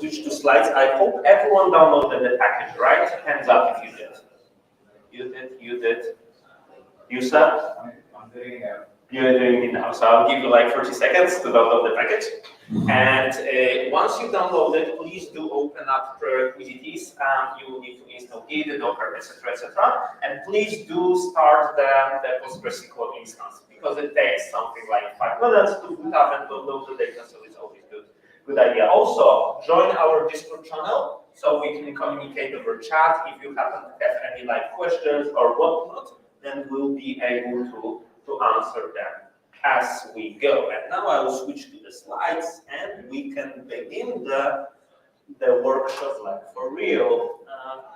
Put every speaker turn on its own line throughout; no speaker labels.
switch to slides. I hope everyone downloaded the package, right? Hands up if you did. You did. You, sir?
I'm doing it.
You're doing it now, so I'll give you like 30 seconds to download the package. And once you download it, please do open up prerequisites. You will need to install Git, Docker, etc., etc. And please do start the PostgreSQL instance because it takes something like 5 minutes to boot up and load the data, so it's always good idea. Also, join our Discord channel so we can communicate over chat. If you happen to have any like questions or whatnot, then we'll be able to answer them as we go. And now I will switch to the slides and we can begin the workshop like for real.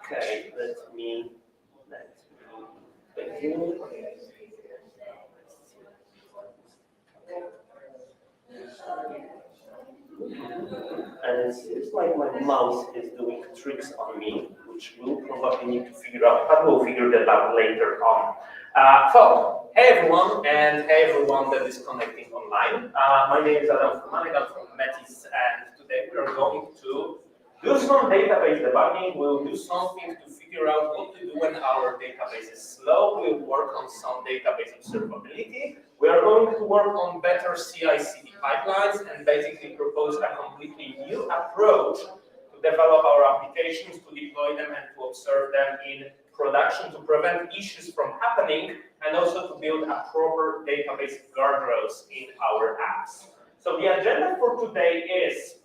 Okay, let me begin. And it seems like my mouse is doing tricks on me, which we'll probably need to figure out, but we'll figure that out later on. So, hey everyone, and hey everyone that is connecting online. My name is Adam from Metis, and today we are going to do some database debugging. We'll do something to figure out what to do when our database is slow. We'll work on some database observability. We are going to work on better CI/CD pipelines and basically propose a completely new approach to develop our applications, to deploy them, and to observe them in production to prevent issues from happening, and also to build a proper database guardrails in our apps. So the agenda for today is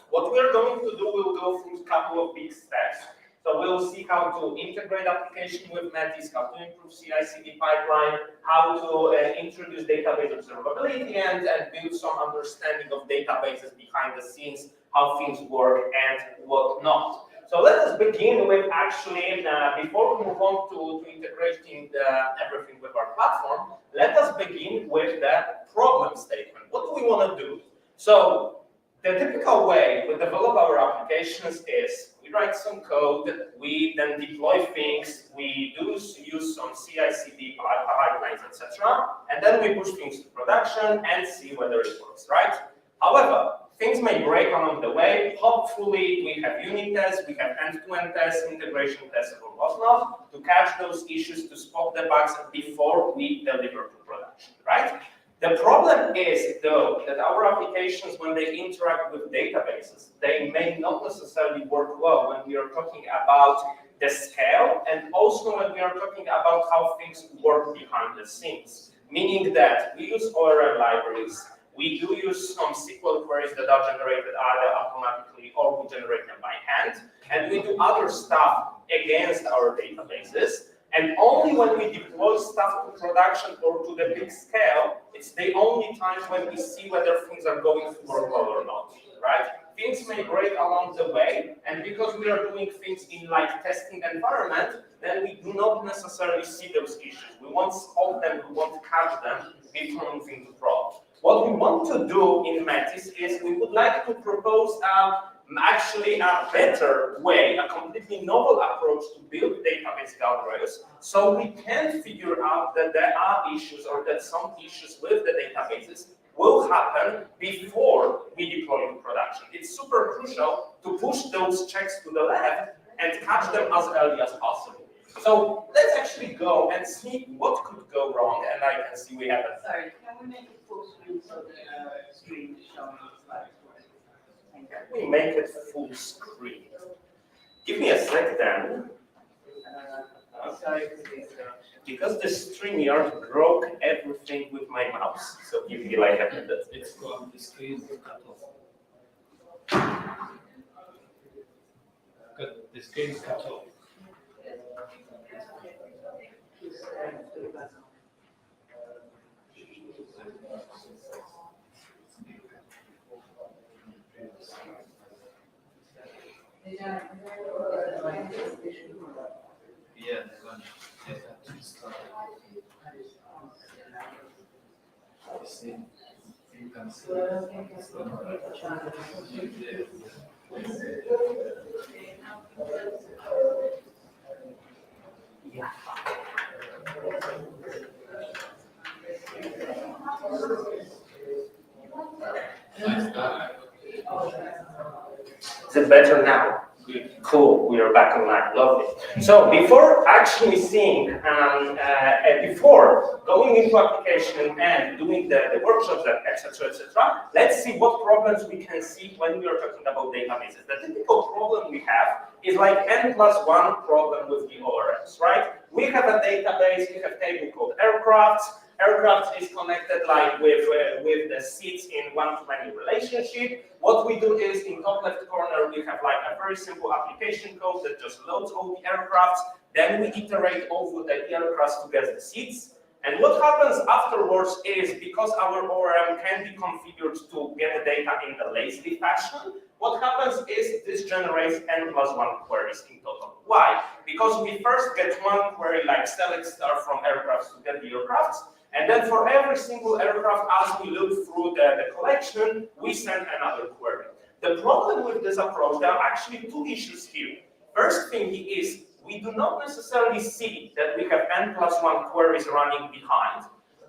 what we're going to do. We'll go through a couple of big steps. So we'll see how to integrate application with Metis, how to improve CI/CD pipeline, how to introduce database observability, and build some understanding of databases behind the scenes, how things work and whatnot. So let us begin with actually, before we move on to integrating everything with our platform, let us begin with the problem statement. What do we want to do? So the typical way we develop our applications is we write some code, we then deploy things, we do use some CI/CD pipelines, etc., and then we push things to production and see whether it works, right? However, things may break along the way. Hopefully, we have unit tests, we have end-to-end tests, integration tests, or whatnot, to catch those issues, to spot the bugs before we deliver to production, right? The problem is, though, that our applications, when they interact with databases, they may not necessarily work well when we are talking about the scale, and also when we are talking about how things work behind the scenes. Meaning that we use ORM libraries, we do use some SQL queries that are generated either automatically or we generate them by hand, and we do other stuff against our databases. And only when we deploy stuff to production or to the big scale, it's the only time when we see whether things are going to work well or not, right? Things may break along the way, and because we are doing things in like testing environment, then we do not necessarily see those issues. We won't spot them, we won't catch them before moving to prod. What we want to do in Metis is we would like to propose actually a better way, a completely novel approach to build database guardrails, so we can figure out that there are issues or that some issues with the databases will happen before we deploy to production. It's super crucial to push those checks to the left and catch them as early as possible. So let's actually go and see what could go wrong, and I can see we have it.
Sorry, can we make it full screen so the screen is showing the slides?
We make it full screen. Give me a sec then.
Sorry for the interruption.
Because the StreamYard broke everything with my mouse. So give me like a minute.
It's gone, the screen is cut off. The screen is cut off. Yeah, you can see.
Yeah. Is it it better now? Cool, we are back online, lovely. So before actually seeing, before going into application and doing the workshops, etc., let's see what problems we can see when we are talking about databases. The typical problem we have is like N+1 problem with the ORMs, right? We have a database, we have a table called aircrafts. Aircraft is connected like with the seats in one-to-many relationship. What we do is in top left corner we have like a very simple application code that just loads all the aircrafts. Then we iterate over the aircrafts to get the seats. And what happens afterwards is because our ORM can be configured to get the data in the lazy fashion, what happens is this generates N+1 queries in total. Why? Because we first get one query like select star from aircrafts to get the aircrafts. And then for every single aircraft, as we look through the collection, we send another query. The problem with this approach, there are actually two issues here. First thing is, we do not necessarily see that we have N+1 queries running behind,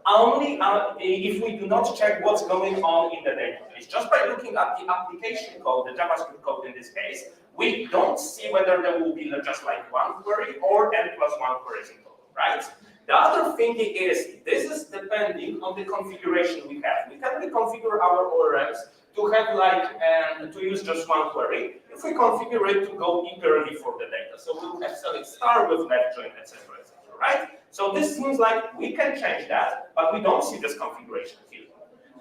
only if we do not check what's going on in the database. Just by looking at the application code, the JavaScript code in this case, we don't see whether there will be just like one query or N+1 queries in total, right? The other thing is, this is depending on the configuration we have. We can reconfigure our ORMs to have like, to use just one query, if we configure it to go eagerly for the data. So we will have select star with left join, etc., right? So this seems like we can change that, but we don't see this configuration here.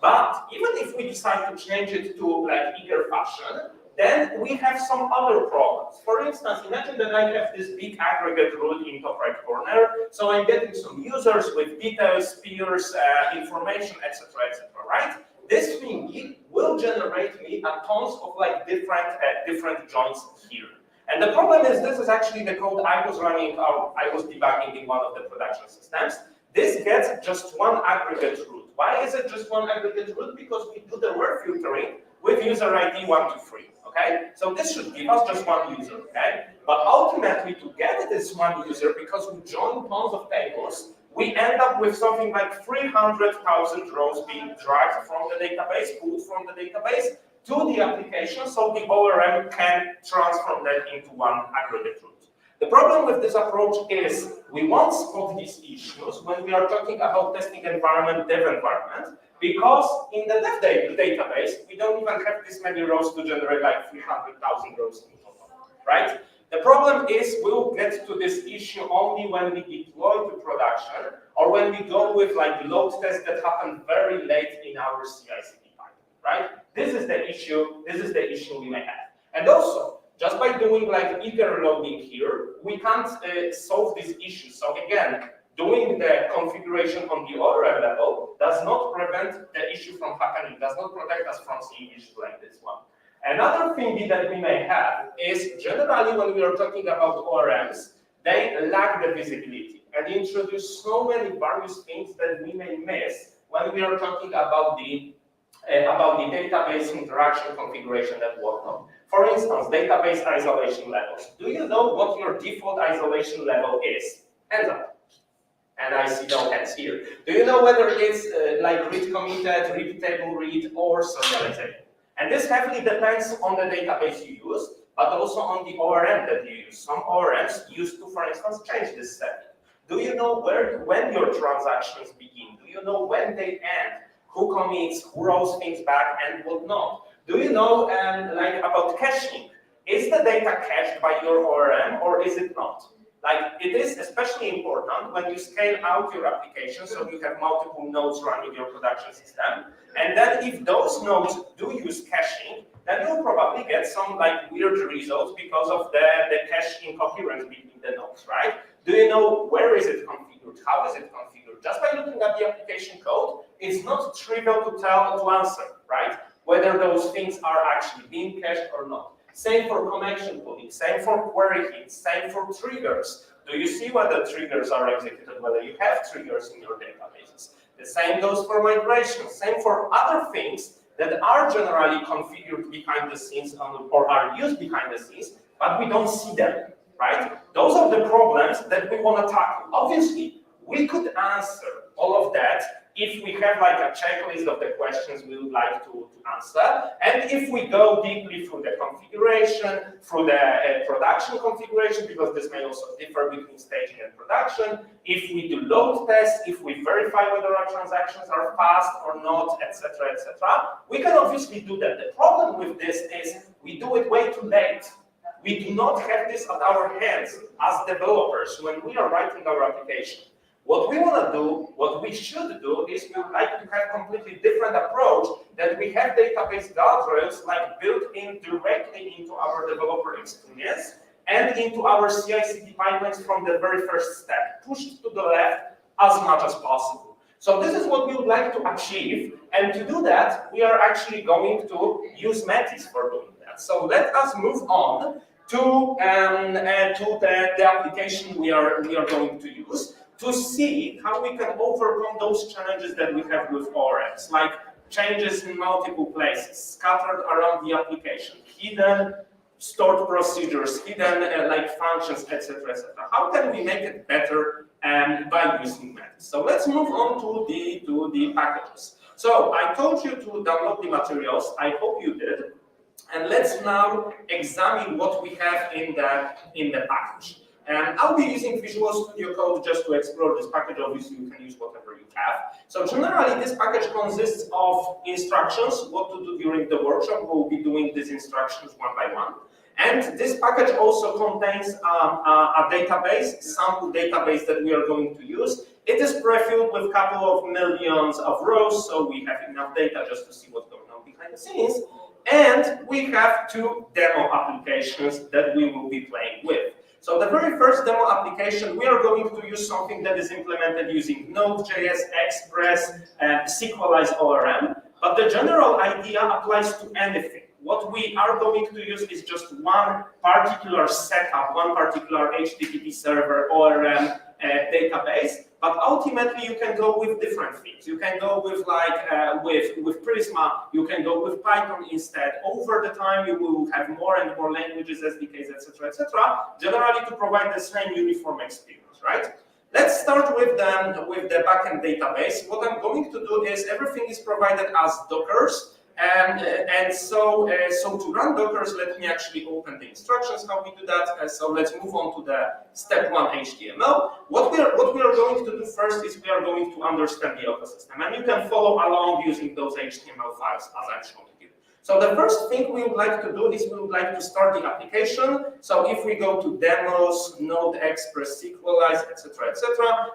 But even if we decide to change it to like eager fashion, then we have some other problems. For instance, imagine that I have this big aggregate rule in top right corner. So I'm getting some users with details, peers, information, etc., right? This thing will generate me a tons of like different joins here. And the problem is, this is actually the code I was running, I was debugging in one of the production systems. This gets just one aggregate root. Why is it just one aggregate root? Because we do the word filtering with user ID 1 to 3. Okay, so this should give us just one user. Okay, but ultimately to get this one user, because we join tons of tables, we end up with something like 300,000 rows being dragged from the database, pulled from the database to the application, so the ORM can transform that into one aggregate root. The problem with this approach is we won't spot these issues when we are talking about testing environment, dev environment, because in the dev database, we don't even have this many rows to generate like 300,000 rows in total, right? The problem is we'll get to this issue only when we deploy to production or when we go with like load tests that happen very late in our CI/CD pipeline, right? This is the issue we may have. And also, just by doing like eager loading here, we can't solve these issues. So again, doing the configuration on the ORM level does not prevent the issue from happening, does not protect us from seeing issues like this one. Another thing that we may have is generally when we are talking about ORMs, they lack the visibility and introduce so many various things that we may miss when we are talking about the database interaction configuration and whatnot. For instance, database isolation levels. Do you know what your default isolation level is? Hands up. And I see no hands here. Do you know whether it's like read committed, repeatable read, or serializable? And this heavily depends on the database you use, but also on the ORM that you use. Some ORMs used to, for instance, change this setting. Do you know when your transactions begin? Do you know when they end? Who commits, who rolls things back, and whatnot? Do you know like about caching? Is the data cached by your ORM or is it not? Like, it is especially important when you scale out your application, so you have multiple nodes running your production system. And then if those nodes do use caching, then you'll probably get some like weird results because of the cache incoherence between the nodes, right? Do you know where is it configured? How is it configured? Just by looking at the application code, it's not trivial to answer, right? Whether those things are actually being cached or not. Same for connection pooling, same for query hits, same for triggers. Do you see whether triggers are executed, whether you have triggers in your databases? The same goes for migration, same for other things that are generally configured behind the scenes or are used behind the scenes, but we don't see them, right? Those are the problems that we want to tackle. Obviously, we could answer all of that if we have like a checklist of the questions we would like to answer, and if we go deeply through the configuration, through the production configuration, because this may also differ between staging and production, if we do load tests, if we verify whether our transactions are fast or not, etc., we can obviously do that. The problem with this is we do it way too late. We do not have this at our hands as developers when we are writing our application. What we want to do, what we should do, is we would like to have completely different approach, that we have database guardrails like built in directly into our developer experience and into our CI/CD pipelines from the very first step, pushed to the left as much as possible. So this is what we would like to achieve, and to do that, we are actually going to use Metis for doing that. So let us move on to the application we are going to use, to see how we can overcome those challenges that we have with ORMs, like changes in multiple places, scattered around the application, hidden stored procedures, hidden like functions, etc., etc. How can we make it better by using Metis? So let's move on to the packages. So I told you to download the materials. I hope you did. And let's now examine what we have in the package. And I'll be using Visual Studio Code just to explore this package. Obviously, you can use whatever you have. So generally, this package consists of instructions, what to do during the workshop. We'll be doing these instructions one by one. And this package also contains a database, sample database that we are going to use. It is pre-filled with a couple of millions of rows, so we have enough data just to see what's going on behind the scenes. And we have two demo applications that we will be playing with. So the very first demo application, we are going to use something that is implemented using Node.js, Express, and SQLize ORM. But the general idea applies to anything. What we are going to use is just one particular setup, one particular HTTP server ORM database. But ultimately, you can go with different things. You can go with with Prisma. You can go with Python instead. Over the time, you will have more and more languages, SDKs, etc., etc. Generally, to provide the same uniform experience, right? Let's start with the backend database. What I'm going to do is everything is provided as Dockers. And so to run Dockers, let me actually open the instructions how we do that. So let's move on to the step 1 HTML. What we are going to do first is we are going to understand the ecosystem, and you can follow along using those HTML files as I'm showing you. So the first thing we would like to do is we would like to start the application. So if we go to demos, Node, Express, SQLize, etc.,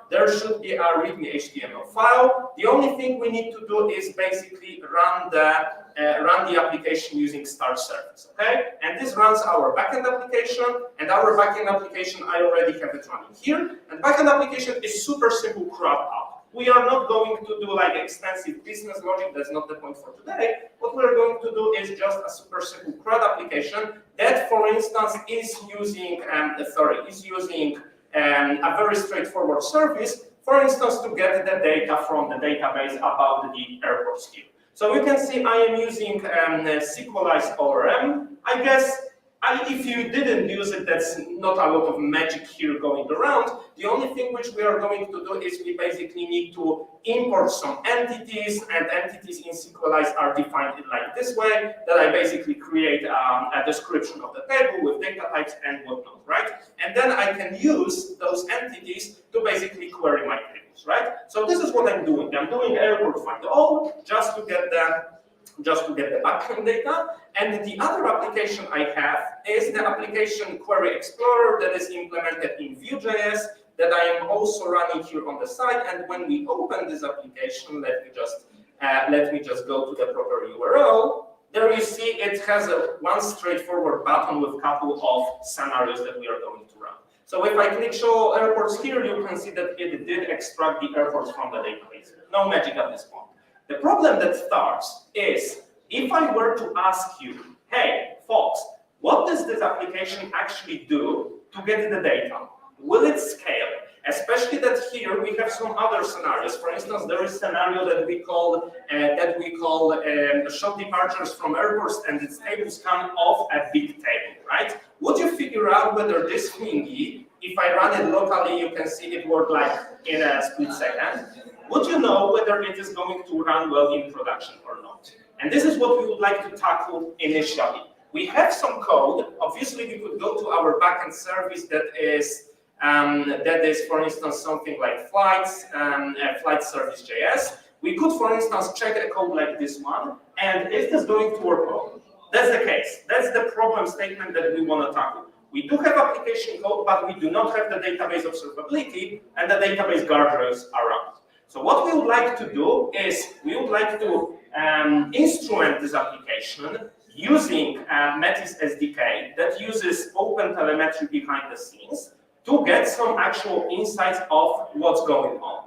there should be a README HTML file. The only thing we need to do is basically run the application using start service, okay? And this runs our backend application, and our backend application, I already have it running here. And backend application is super simple CRUD app. We are not going to do like extensive business logic. That's not the point for today. What we're going to do is just a super simple CRUD application that, for instance, is using a very straightforward service, for instance, to get the data from the database about the airports here. So you can see I am using SQLize ORM. I guess if you didn't use it, that's not a lot of magic here going around. The only thing which we are going to do is we basically need to import some entities, and entities in SQLize are defined like this way, that I basically create a description of the table with data types and whatnot, right? And then I can use those entities to basically query my tables, right? So this is what I'm doing. I'm doing airport find all just to get the backend data. And the other application I have is the application Query Explorer that is implemented in Vue.js that I am also running here on the side. And when we open this application, let me just go to the proper URL. There you see it has one straightforward button with a couple of scenarios that we are going to run. So if I click show airports here, you can see that it did extract the airports from the database. No magic at this point. The problem that starts is if I were to ask you, hey, folks, what does this application actually do to get the data? Will it scale? Especially that here we have some other scenarios. For instance, there is a scenario that we call short departures from airports, and its tables come off a big table, right? Would you figure out whether this thingy, if I run it locally, you can see it work like in a split second? would you know whether it is going to run well in production or not? And this is what we would like to tackle initially. We have some code. Obviously, we could go to our backend service that is, for instance, something like flights, flight service.js. We could, for instance, check a code like this one, and is this going to work well? That's the case. That's the problem statement that we want to tackle. We do have application code, but we do not have the database observability and the database guardrails around. So what we would like to do is we would like to instrument this application using Metis SDK that uses open telemetry behind the scenes to get some actual insights of what's going on.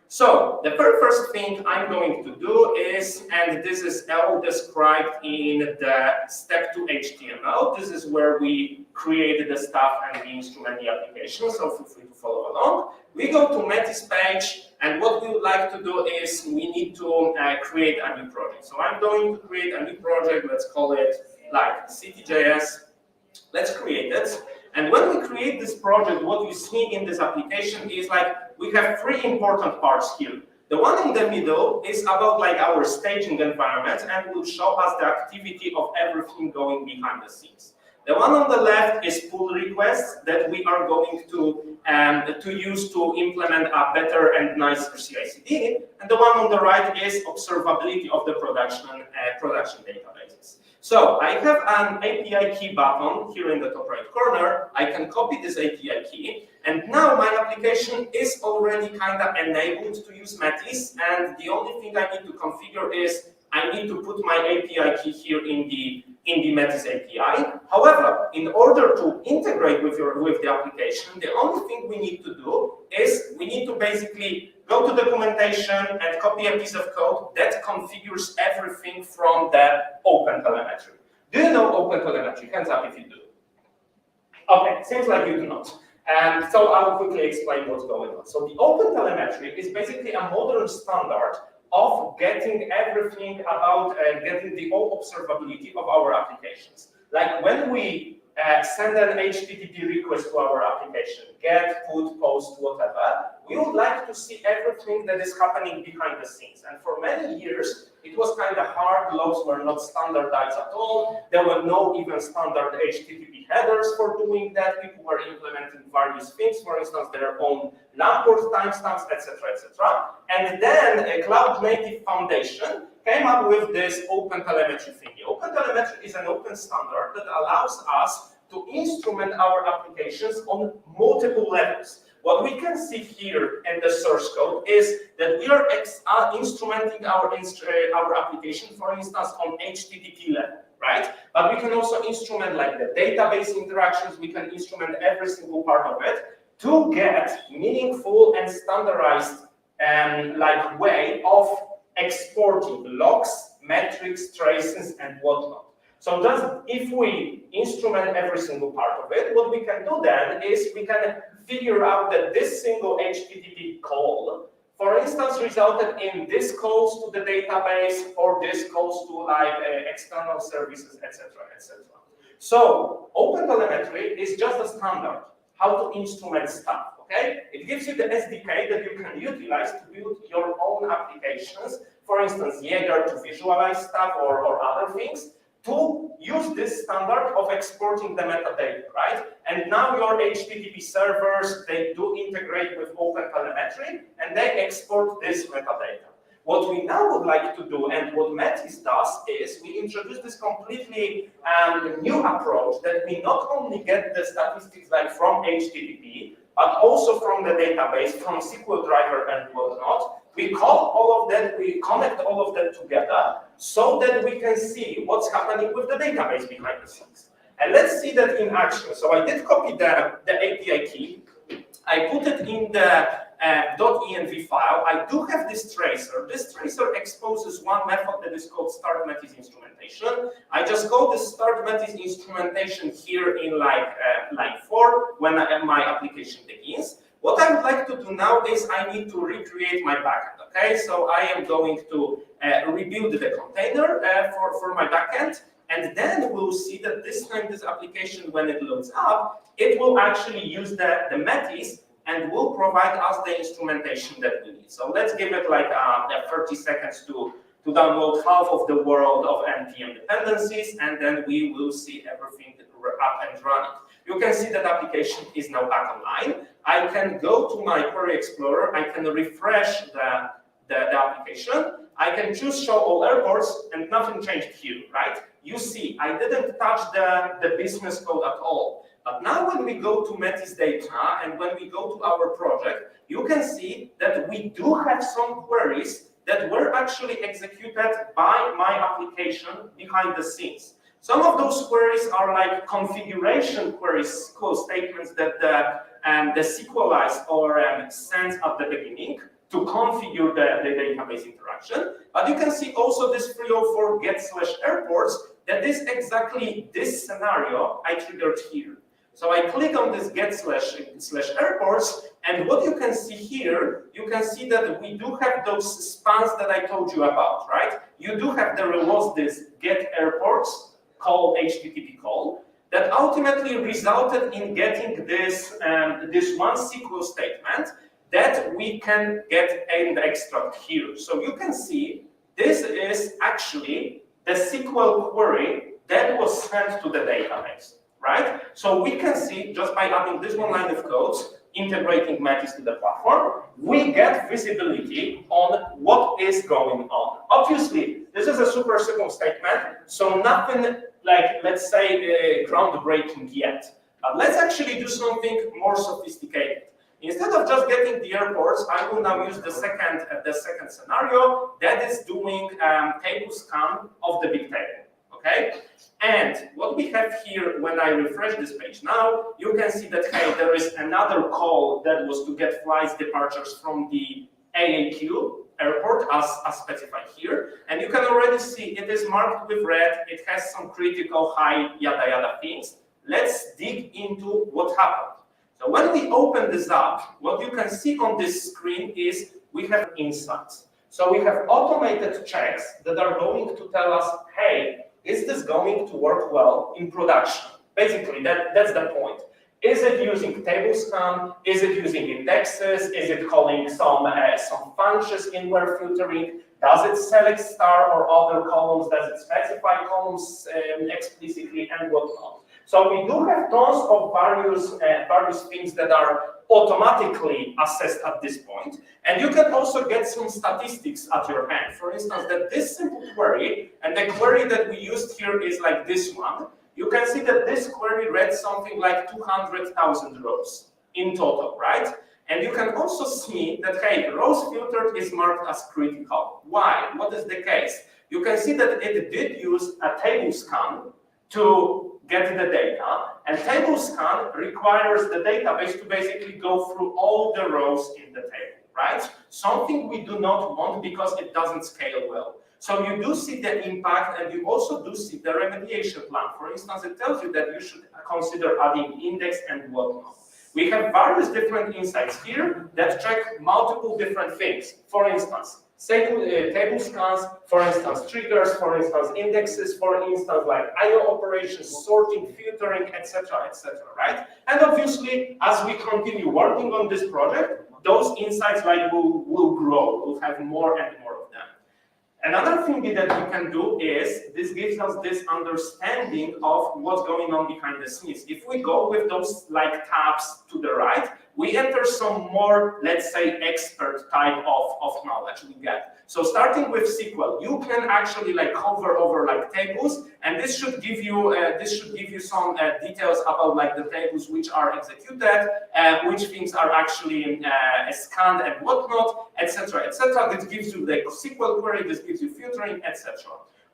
So the very first thing I'm going to do is, and this is all described in the step 2 HTML. This is where we create the stuff and we instrument the application, so feel free to follow along. We go to Metis page, and what we would like to do is we need to create a new project. So I'm going to create a new project, let's call it like City.js. Let's create it. And when we create this project, what you see in this application is like we have three important parts here. The one in the middle is about like our staging environment and will show us the activity of everything going behind the scenes. The one on the left is pull requests that we are going to use to implement a better and nicer CI/CD, and the one on the right is observability of the production databases. So I have an API key button here in the top right corner. I can copy this API key, and now my application is already kind of enabled to use Metis, and the only thing I need to configure is I need to put my API key here in the Metis API. However, in order to integrate with the application, the only thing we need to do is we need to basically go to documentation and copy a piece of code that configures everything from the OpenTelemetry. Do you know OpenTelemetry? Hands up if you do. Okay, seems like you do not. And so I will quickly explain what's going on. So the OpenTelemetry is basically a modern standard of getting everything about getting the whole observability of our applications. Like when we send an HTTP request to our application, get, put, post, whatever, we would like to see everything that is happening behind the scenes. And for many years, it was kind of hard. Logs were not standardized at all. There were no even standard HTTP headers for doing that. People were implementing various things, for instance, their own port timestamps, etc., etc. And then a cloud native foundation came up with this OpenTelemetry thing. OpenTelemetry is an open standard that allows us to instrument our applications on multiple levels. What we can see here in the source code is that we are instrumenting our application, for instance, on HTTP level, right? But we can also instrument like the database interactions. We can instrument every single part of it to get meaningful and standardized like way of exporting logs, metrics, traces, and whatnot. So just if we instrument every single part of it, what we can do then is we can figure out that this single HTTP call, for instance, resulted in this calls to the database or this calls to like external services, etc., etc. So OpenTelemetry is just a standard how to instrument stuff. Okay, it gives you the SDK that you can utilize to build your own applications. For instance, Jaeger to visualize stuff or other things, to use this standard of exporting the metadata, right? And now your HTTP servers, they do integrate with OpenTelemetry, and they export this metadata. What we now would like to do, and what Metis does, is we introduce this completely new approach that we not only get the statistics like from HTTP, but also from the database, from SQL driver and whatnot. We call all of that, we connect all of that together so that we can see what's happening with the database behind the scenes. And let's see that in action. So I did copy the API key. I put it in the .env file. I do have this tracer. This tracer exposes one method that is called start Metis instrumentation. I just call this start Metis instrumentation here in line 4 when my application begins. What I would like to do now is I need to recreate my backend. Okay, so I am going to rebuild the container for my backend, and then we'll see that this time this application, when it loads up, it will actually use the Metis and will provide us the instrumentation that we need. So let's give it like 30 seconds to download half of the world of NPM dependencies, and then we will see everything up and running. You can see that application is now back online. I can go to my Query Explorer, I can refresh the application, I can choose show all airports, and nothing changed here, right? You see, I didn't touch the business code at all. But now when we go to Metis data and when we go to our project, you can see that we do have some queries that were actually executed by my application behind the scenes. Some of those queries are like configuration queries, statements that the SQLize ORM sends at the beginning to configure the database interaction. But you can see also this 304 get/airports, that is exactly this scenario I triggered here. So I click on this get/airports, and what you can see here, you can see that we do have those spans that I told you about, right? You do have, there was this get airports call, HTTP call, that ultimately resulted in getting this, this one SQL statement that we can get in the extract here. So you can see this is actually the SQL query that was sent to the database, right? So we can see just by adding this one line of codes, integrating Metis to the platform, we get visibility on what is going on. Obviously, this is a super simple statement, so nothing like, let's say, groundbreaking yet. But let's actually do something more sophisticated. Instead of just getting the airports, I will now use the second scenario that is doing table scan of the big table. Okay, and what we have here, when I refresh this page now, you can see that, hey, there is another call that was to get flights departures from the AAQ airport as specified here. And you can already see it is marked with red. It has some critical high yada yada things. Let's dig into what happened. So when we open this up, what you can see on this screen is we have insights. So we have automated checks that are going to tell us, hey, is this going to work well in production? Basically, that's the point. Is it using table scan? Is it using indexes? Is it calling some functions in where filtering? Does it select star or other columns? Does it specify columns explicitly and whatnot? So we do have tons of various things that are automatically assessed at this point. And you can also get some statistics at your hand. For instance, that this simple query, and the query that we used here is like this one, you can see that this query read something like 200,000 rows in total, right? And you can also see that, hey, rows filtered is marked as critical. Why? What is the case? You can see that it did use a table scan to get the data, and table scan requires the database to basically go through all the rows in the table, right? Something we do not want because it doesn't scale well. So you do see the impact, and you also do see the remediation plan. For instance, it tells you that you should consider adding index and whatnot. We have various different insights here that check multiple different things. For instance, table scans, for instance, triggers, for instance, indexes, for instance, like I/O operations, sorting, filtering, etc., right? And obviously, as we continue working on this project, those insights like will grow. We'll have more and more of them. Another thing that you can do is, this gives us this understanding of what's going on behind the scenes. If we go with those like tabs to the right, we enter some more, let's say, expert type of knowledge we get. So starting with SQL, you can actually like hover over like tables, and this should give you some details about like the tables which are executed, which things are actually scanned and whatnot, etc., etc. This gives you the SQL query, this gives you filtering, etc.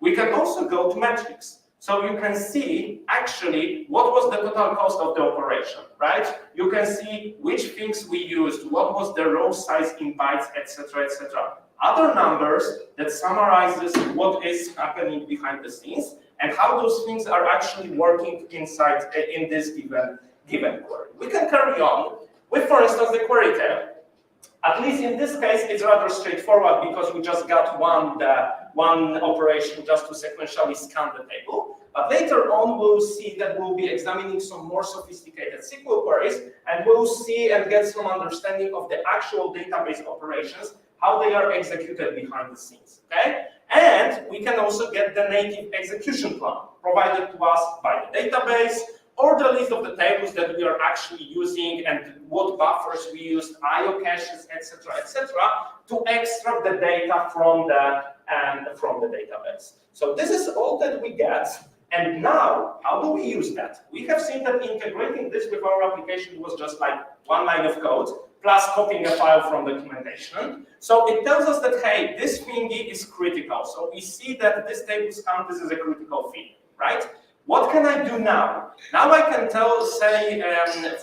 We can also go to metrics. So you can see actually what was the total cost of the operation, right? You can see which things we used, what was the row size in bytes, etc., etc. Other numbers that summarizes what is happening behind the scenes and how those things are actually working inside in this given query. We can carry on with, for instance, the query tail. At least in this case, it's rather straightforward because we just got one operation just to sequentially scan the table. but later on we'll see that we'll be examining some more sophisticated SQL queries, and we'll see and get some understanding of the actual database operations, how they are executed behind the scenes, okay? And we can also get the native execution plan provided to us by the database, or the list of the tables that we are actually using and what buffers we used, IO caches, etc., to extract the data from the database. So this is all that we get. And now, how do we use that? We have seen that integrating this with our application was just like one line of code, plus copying a file from documentation. So it tells us that, hey, this thingy is critical. So we see that this tables count, this is a critical thing, right? What can I do now? Now I can say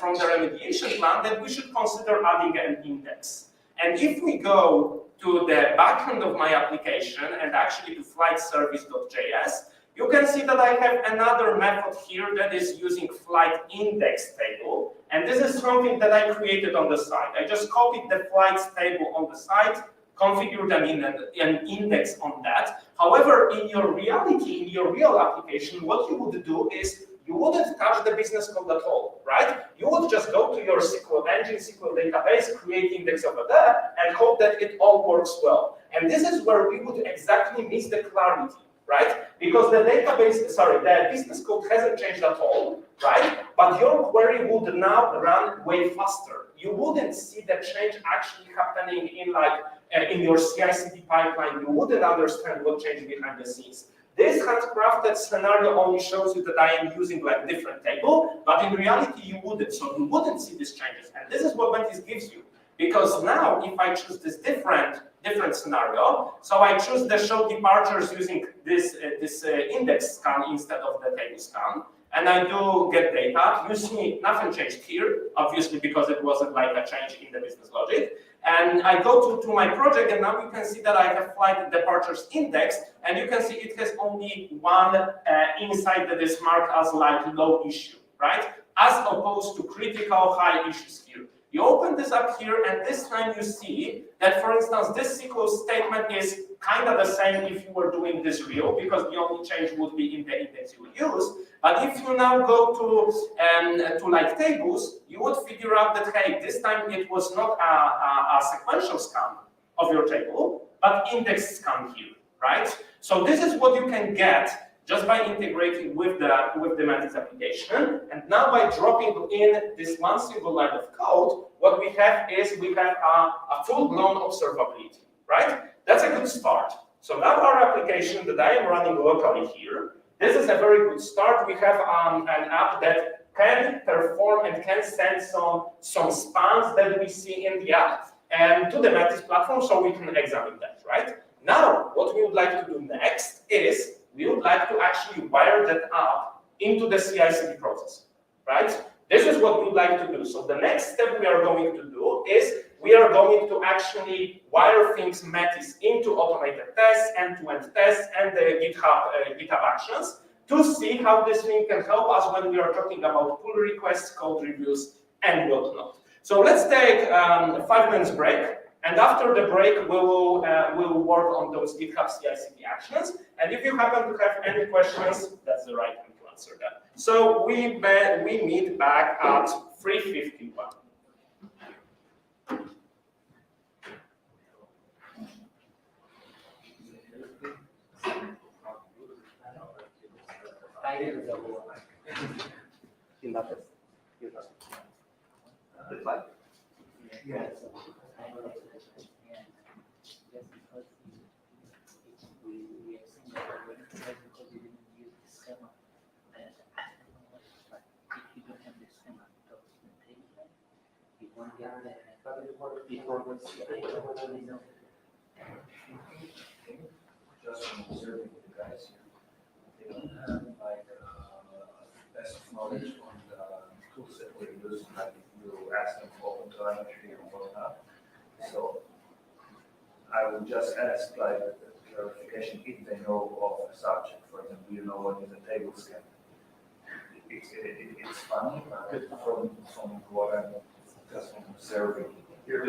from the remediation plan that we should consider adding an index. And if we go to the backend of my application and actually to flightservice.js, you can see that I have another method here that is using flight index table. And this is something that I created on the site. I just copied the flights table on the site, configured an index on that. However, in your reality, in your real application, what you would do is you wouldn't touch the business code at all, right? You would just go to your SQL engine, SQL database, create index over there, and hope that it all works well. And this is where we would exactly miss the clarity, right? Because the the business code hasn't changed at all, right? But your query would now run way faster. You wouldn't see the change actually happening in your CI/CD pipeline. You wouldn't understand what changed behind the scenes. This handcrafted scenario only shows you that I am using like different table, but in reality you wouldn't. So you wouldn't see these changes. And this is what Metis gives you. Because now if I choose this different scenario, so I choose the show departures using this index scan instead of the table scan, and I do get data. You see nothing changed here, obviously because it wasn't like a change in the business logic. And I go to my project, and now you can see that I have flight departures index, and you can see it has only one inside that is marked as like low issue, right? As opposed to critical high issues here. You open this up here, and this time you see that, for instance, this SQL statement is kind of the same if you were doing this real, because the only change would be in the index you would use. But if you now go to like tables, you would figure out that, hey, this time it was not a sequential scan of your table, but index scan here, right? So this is what you can get just by integrating with the Metis application. And now by dropping in this one single line of code, what we have is a full-blown observability, right? That's a good start. So now our application that I am running locally here, this is a very good start. We have an app that can perform and can send some spans that we see in the app and to the Metis platform so we can examine that, right? Now, what we would like to do next is we would like to actually wire that up into the CI/CD process, right? This is what we would like to do. So the next step we are going to do is we are going to actually wire things Metis into automated tests, end-to-end tests, and the GitHub actions to see how this thing can help us when we are talking about pull requests, code reviews, and whatnot. So let's take a 5 minutes break. And after the break, we'll work on those GitHub CI/CD actions. And if you happen to have any questions, that's the right time to answer them. So we meet back at 3:51.
Yes.
Just from observing the guys here, they don't have like best knowledge on the tool set we use, like you ask them for open telemetry and whatnot. So I would just ask like clarification if they know of a subject. For example, you know what is a table scan. It's funny, but from what I'm just observing here,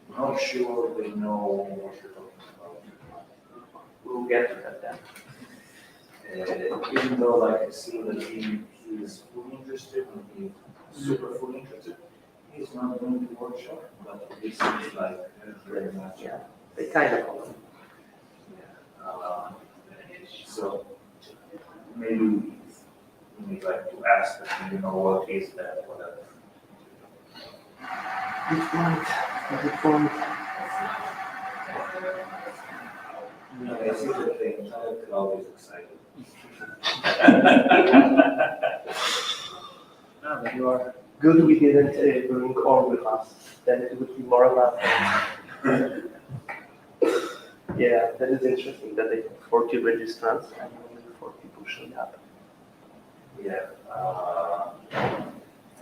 I'm not sure they know what you're talking about. We'll get to that then. Even though like I see that he is fully interested and he's super fully interested, he's not going to workshop, but this is like very much.
Yeah, they kind of.
Uh, so maybe we like to ask them, you know, what is that, whatever.
Good point. Good point.
I see that the entire crowd is excited.
Ah, but you are good. We didn't bring all with us. Then it would be more about. Yeah, that is interesting that they have 40 registrants and only 4 people showed up.
Yeah.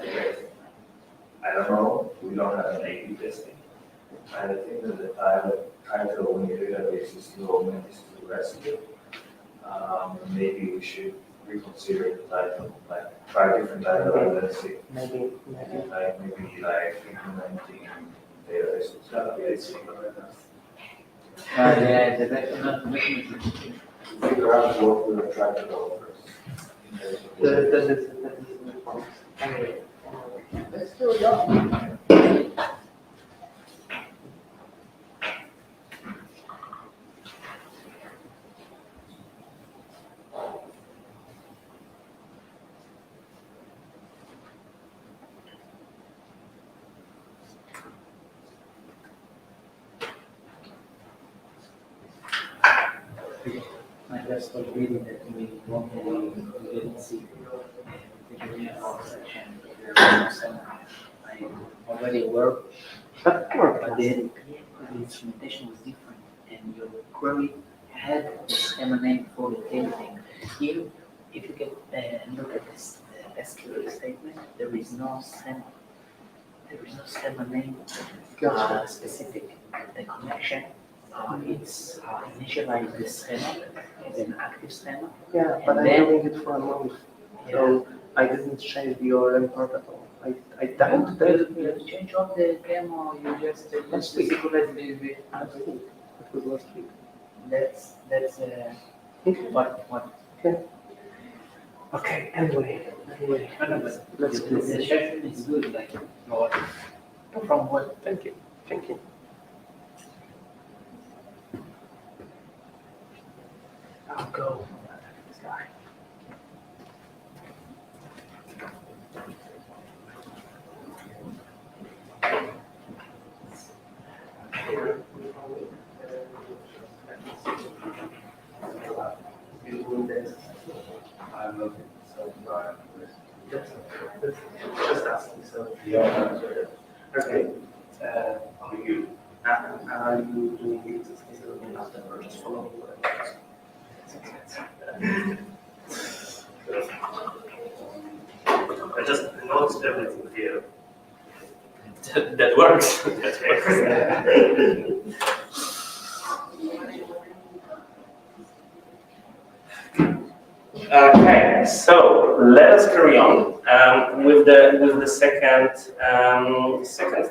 Okay. I don't know. We don't have an A/B testing. I think that the title when you database is low Metis to rescue. Maybe we should reconsider the title, like try different title and let's see.
Maybe.
Like maybe like implementing databases.
Yeah, definitely.
Figure out what we're trying to go first.
That is the point. Anyway, let's do it.
I just was reading that we didn't see the beginning of our section. I'm already aware, but the instrumentation was different, and your query had the schema name for the table name. Here, if you can look at this SQL statement, there is no schema. There is no schema name specific. The connection. It's initialize the schema as an active schema.
Yeah, but I'm doing it for a month, so I didn't change the ORM part at all. I doubt that.
You change all the demo, you just
Last week.
synchronize the
It was last week.
that's what
Okay. Anyway, let's do
the
this.
session is good, like from what
Thank you. I'll go. This guy.
I'm looking, so
Just asking. So. Okay.
are you?
Are you doing it after or just following?
I just noticed everything here. That works. That works.
Okay, so let us carry on with the second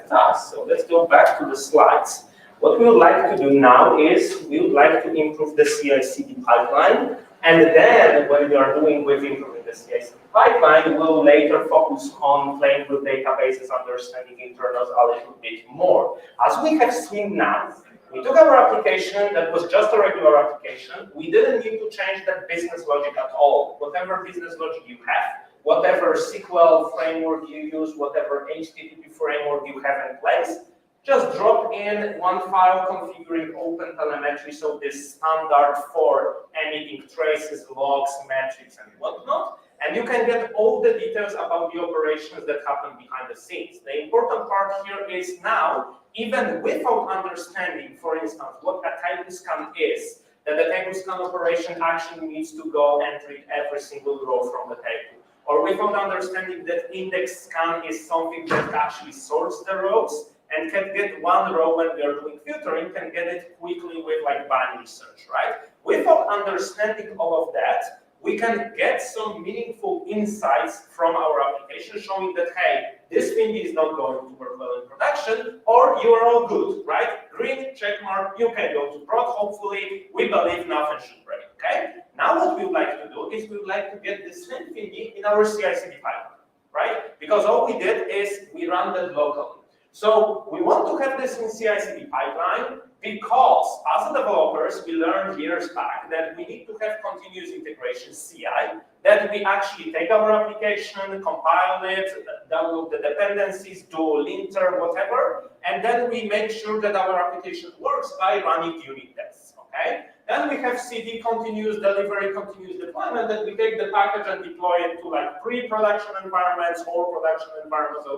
task. So let's go back to the slides. What we would like to do now is we would like to improve the CI/CD pipeline, and then when we are doing with improving the CI/CD pipeline, we'll later focus on playing with databases, understanding internals a little bit more. As we have seen now, we took our application that was just a regular application. We didn't need to change that business logic at all. Whatever business logic you have, whatever SQL framework you use, whatever HTTP framework you have in place, just drop in one file configuring open telemetry, so this standard for anything traces, logs, metrics, and whatnot. And you can get all the details about the operations that happen behind the scenes. The important part here is now, even without understanding, for instance, what a table scan is, that the table scan operation actually needs to go and read every single row from the table. Or without understanding that index scan is something that actually sorts the rows and can get one row when we are doing filtering, can get it quickly with like binary search, right? Without understanding all of that, we can get some meaningful insights from our application showing that, hey, this thing is not going to work well in production, or you are all good, right? Green, check mark, you can go to prod, hopefully. We believe nothing should break, okay? Now what we would like to do is we would like to get the same thingy in our CI/CD pipeline, right? Because all we did is we ran that locally. So we want to have this in CI/CD pipeline because as developers, we learned years back that we need to have continuous integration CI, that we actually take our application, compile it, download the dependencies, do linter, whatever, and then we make sure that our application works by running unit tests, okay? Then we have CD, continuous delivery, continuous deployment, that we take the package and deploy it to like pre-production environments or production environments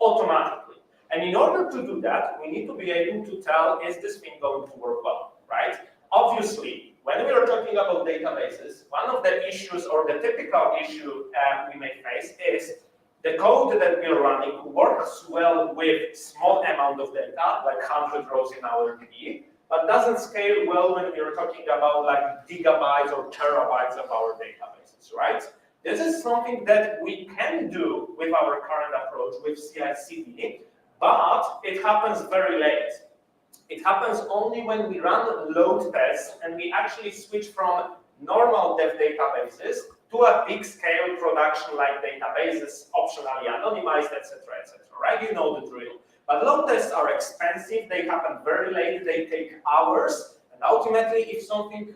automatically. And in order to do that, we need to be able to tell, is this thing going to work well, right? Obviously, when we are talking about databases, one of the issues or the typical issue we may face is the code that we are running works well with small amount of data, like 100 rows in our DB, but doesn't scale well when we are talking about like gigabytes or terabytes of our databases, right? This is something that we can do with our current approach with CI/CD, but it happens very late. It happens only when we run load tests and we actually switch from normal dev databases to a big scale production-like databases, optionally anonymized, etc., right? You know the drill. But load tests are expensive, they happen very late, they take hours, and ultimately if something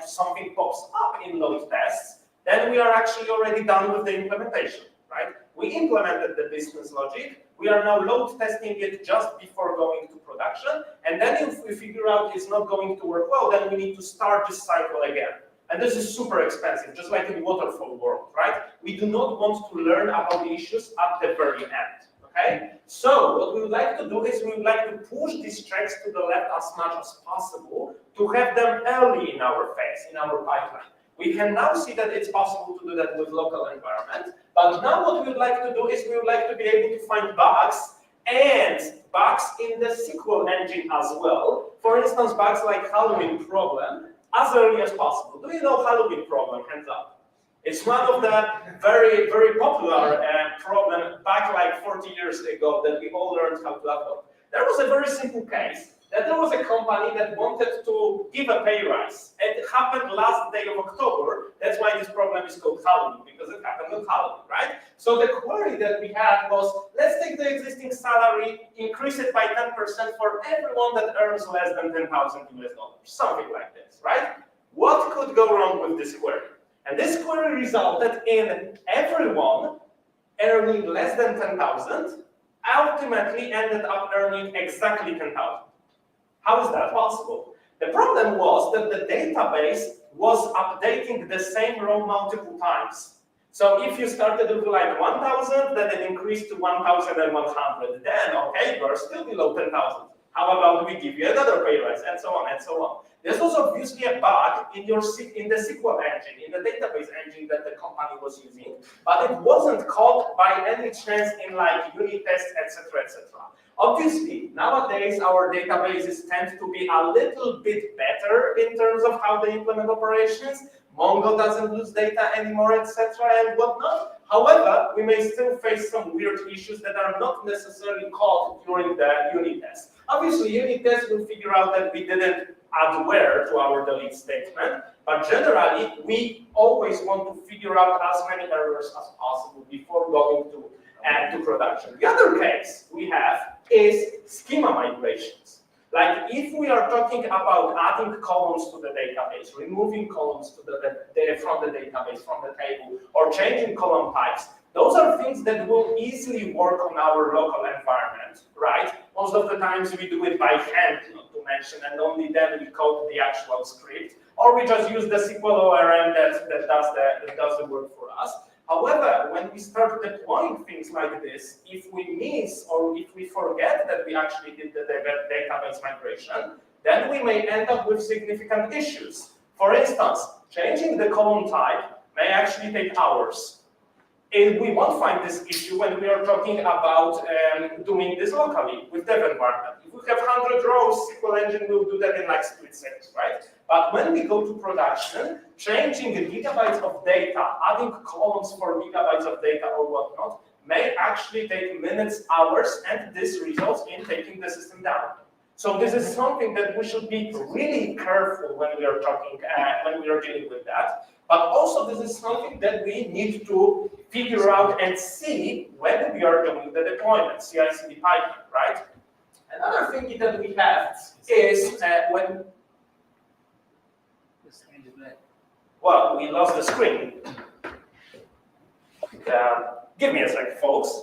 something pops up in load tests, then we are actually already done with the implementation, right? We implemented the business logic, we are now load testing it just before going to production, and then if we figure out it's not going to work well, then we need to start this cycle again. And this is super expensive, just like in waterfall world, right? We do not want to learn about the issues at the very end, okay? So what we would like to do is we would like to push these checks to the left as much as possible to have them early in our phase, in our pipeline. We can now see that it's possible to do that with local environment, but now what we would like to do is we would like to be able to find bugs and bugs in the SQL engine as well. For instance, bugs like Halloween problem as early as possible. Do you know Halloween problem? Hands up. It's one of the very, very popular problem back like 40 years ago that we all learned how to adopt. There was a very simple case that there was a company that wanted to give a pay rise. It happened last day of October. That's why this problem is called Halloween, because it happened on Halloween, right? So the query that we had was, let's take the existing salary, increase it by 10% for everyone that earns less than 10,000 US dollars, something like this, right? What could go wrong with this query? And this query resulted in everyone earning less than 10,000 ultimately ended up earning exactly 10,000. How is that possible? The problem was that the database was updating the same row multiple times. So if you started with like 1,000, then it increased to 1,100. Then, okay, you're still below 10,000. How about we give you another pay rise, and so on and so on. This was obviously a bug in the SQL engine, in the database engine that the company was using, but it wasn't caught by any chance in like unit tests, etc., etc. Obviously, nowadays our databases tend to be a little bit better in terms of how they implement operations. Mongo doesn't lose data anymore, etc., and whatnot. However, we may still face some weird issues that are not necessarily caught during the unit test. Obviously, unit tests will figure out that we didn't add where to our delete statement, but generally, we always want to figure out as many errors as possible before going to production. The other case we have is schema migrations. Like if we are talking about adding columns to the database, removing columns to from the database, from the table, or changing column types, those are things that will easily work on our local environment, right? Most of the times we do it by hand, not to mention, and only then we code the actual script, or we just use the SQL ORM that does the work for us. However, when we start deploying things like this, if we miss or if we forget that we actually did the database migration, then we may end up with significant issues. For instance, changing the column type may actually take hours. And we won't find this issue when we are talking about doing this locally with dev environment. If we have 100 rows, SQL engine will do that in like split seconds, right? But when we go to production, changing gigabytes of data, adding columns for gigabytes of data or whatnot, may actually take minutes, hours, and this results in taking the system down. So this is something that we should be really careful when we are talking, when we are dealing with that. But also this is something that we need to figure out and see when we are doing the deployment, CI/CD pipeline, right? Another thing that we have is when,
The screen is black.
well, we lost the screen. Give me a sec, folks.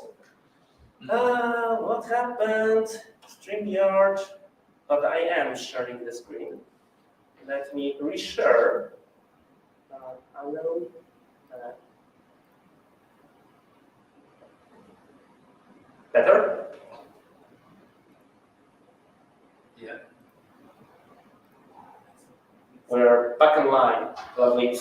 What happened? StreamYard, but I am sharing the screen. Let me reshare. Hello. Better?
Yeah.
We're back in line. Lovely.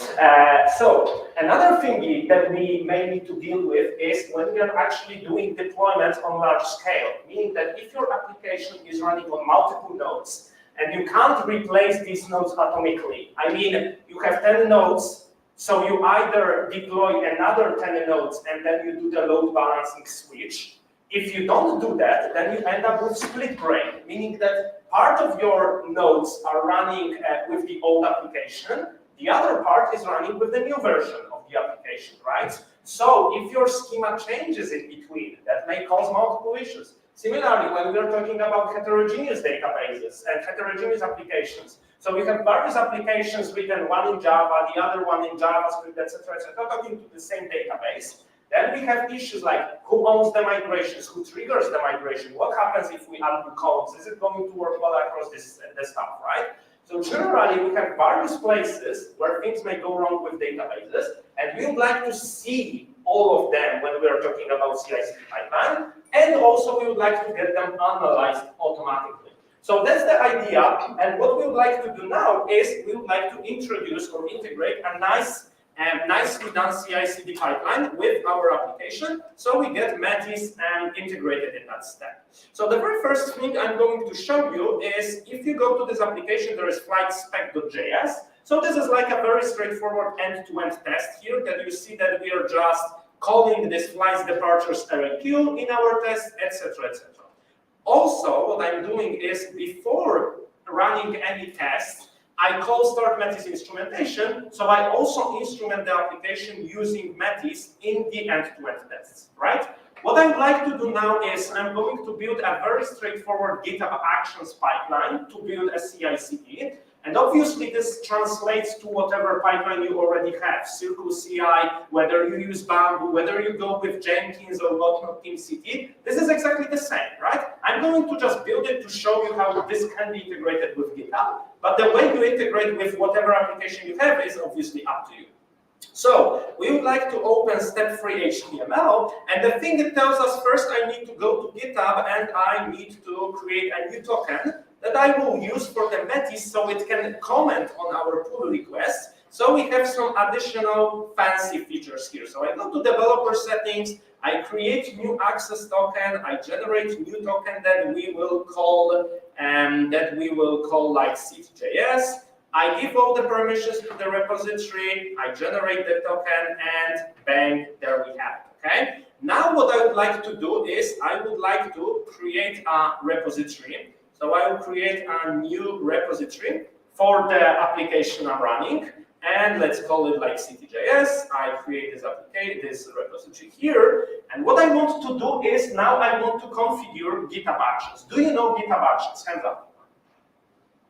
So another thing that we may need to deal with is when we are actually doing deployments on large scale, meaning that if your application is running on multiple nodes and you can't replace these nodes atomically, I mean, you have 10 nodes, so you either deploy another 10 nodes and then you do the load balancing switch. If you don't do that, then you end up with split brain, meaning that part of your nodes are running with the old application, the other part is running with the new version of the application, right? So if your schema changes in between, that may cause multiple issues. Similarly, when we are talking about heterogeneous databases and heterogeneous applications, so we have various applications written, one in Java, the other one in JavaScript, etc., talking to the same database. Then we have issues like who owns the migrations, who triggers the migration, what happens if we add new columns, is it going to work well across this stuff, right? So generally, we have various places where things may go wrong with databases, and we would like to see all of them when we are talking about CI/CD pipeline, and also we would like to get them analyzed automatically. So that's the idea, and what we would like to do now is we would like to introduce or integrate a nicely done CI/CD pipeline with our application, so we get Metis integrated in that step. So the very first thing I'm going to show you is if you go to this application, there is flightspec.js. So this is like a very straightforward end-to-end test here that you see that we are just calling this flights departures array-q in our test, etc., etc. Also, what I'm doing is before running any test, I call start Metis instrumentation, so I also instrument the application using Metis in the end-to-end tests, right? What I would like to do now is I'm going to build a very straightforward GitHub Actions pipeline to build a CI/CD, and obviously this translates to whatever pipeline you already have, Circle CI, whether you use Bamboo, whether you go with Jenkins or whatnot, TeamCity, this is exactly the same, right? I'm going to just build it to show you how this can be integrated with GitHub, but the way you integrate with whatever application you have is obviously up to you. So we would like to open step-free HTML, and the thing it tells us first I need to go to GitHub and I need to create a new token that I will use for the Metis so it can comment on our pull requests. So we have some additional fancy features here. So I go to developer settings, I create new access token, I generate new token that we will call like seed.js. I give all the permissions to the repository, I generate the token, and bang, there we have it, okay? Now what I would like to do is I would like to create a repository. So I will create a new repository for the application I'm running, and let's call it like city.js. I create this repository here, and what I want to do is now I want to configure GitHub Actions. Do you know GitHub Actions? Hands up.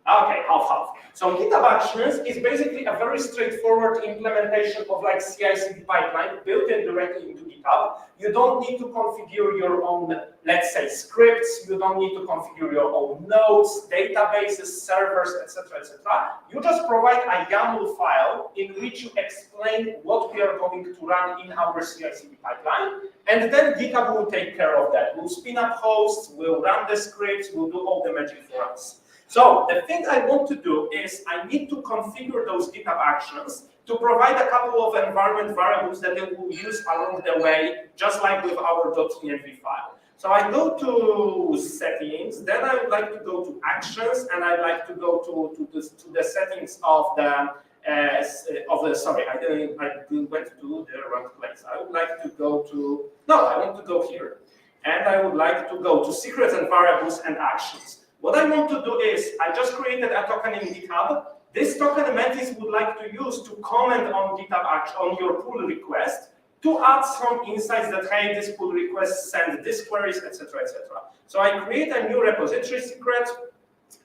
Okay, half. So GitHub Actions is basically a very straightforward implementation of like CI/CD pipeline built in directly into GitHub. You don't need to configure your own, let's say, scripts. You don't need to configure your own nodes, databases, servers, etc., etc. You just provide a YAML file in which you explain what we are going to run in our CI/CD pipeline, and then GitHub will take care of that. We'll spin up hosts, we'll run the scripts, we'll do all the magic for us. So the thing I want to do is I need to configure those GitHub Actions to provide a couple of environment variables that they will use along the way, just like with our .env file. So I go to settings, then I would like to go to actions, and I'd like to go to the settings of sorry, I went to the wrong place. I would like to go to, no, I want to go here. And I would like to go to secrets and variables and actions. What I want to do is, I just created a token in GitHub. This token Metis would like to use to comment on GitHub action, on your pull request, to add some insights that, hey, this pull request send this queries, etc., etc. So I create a new repository secret,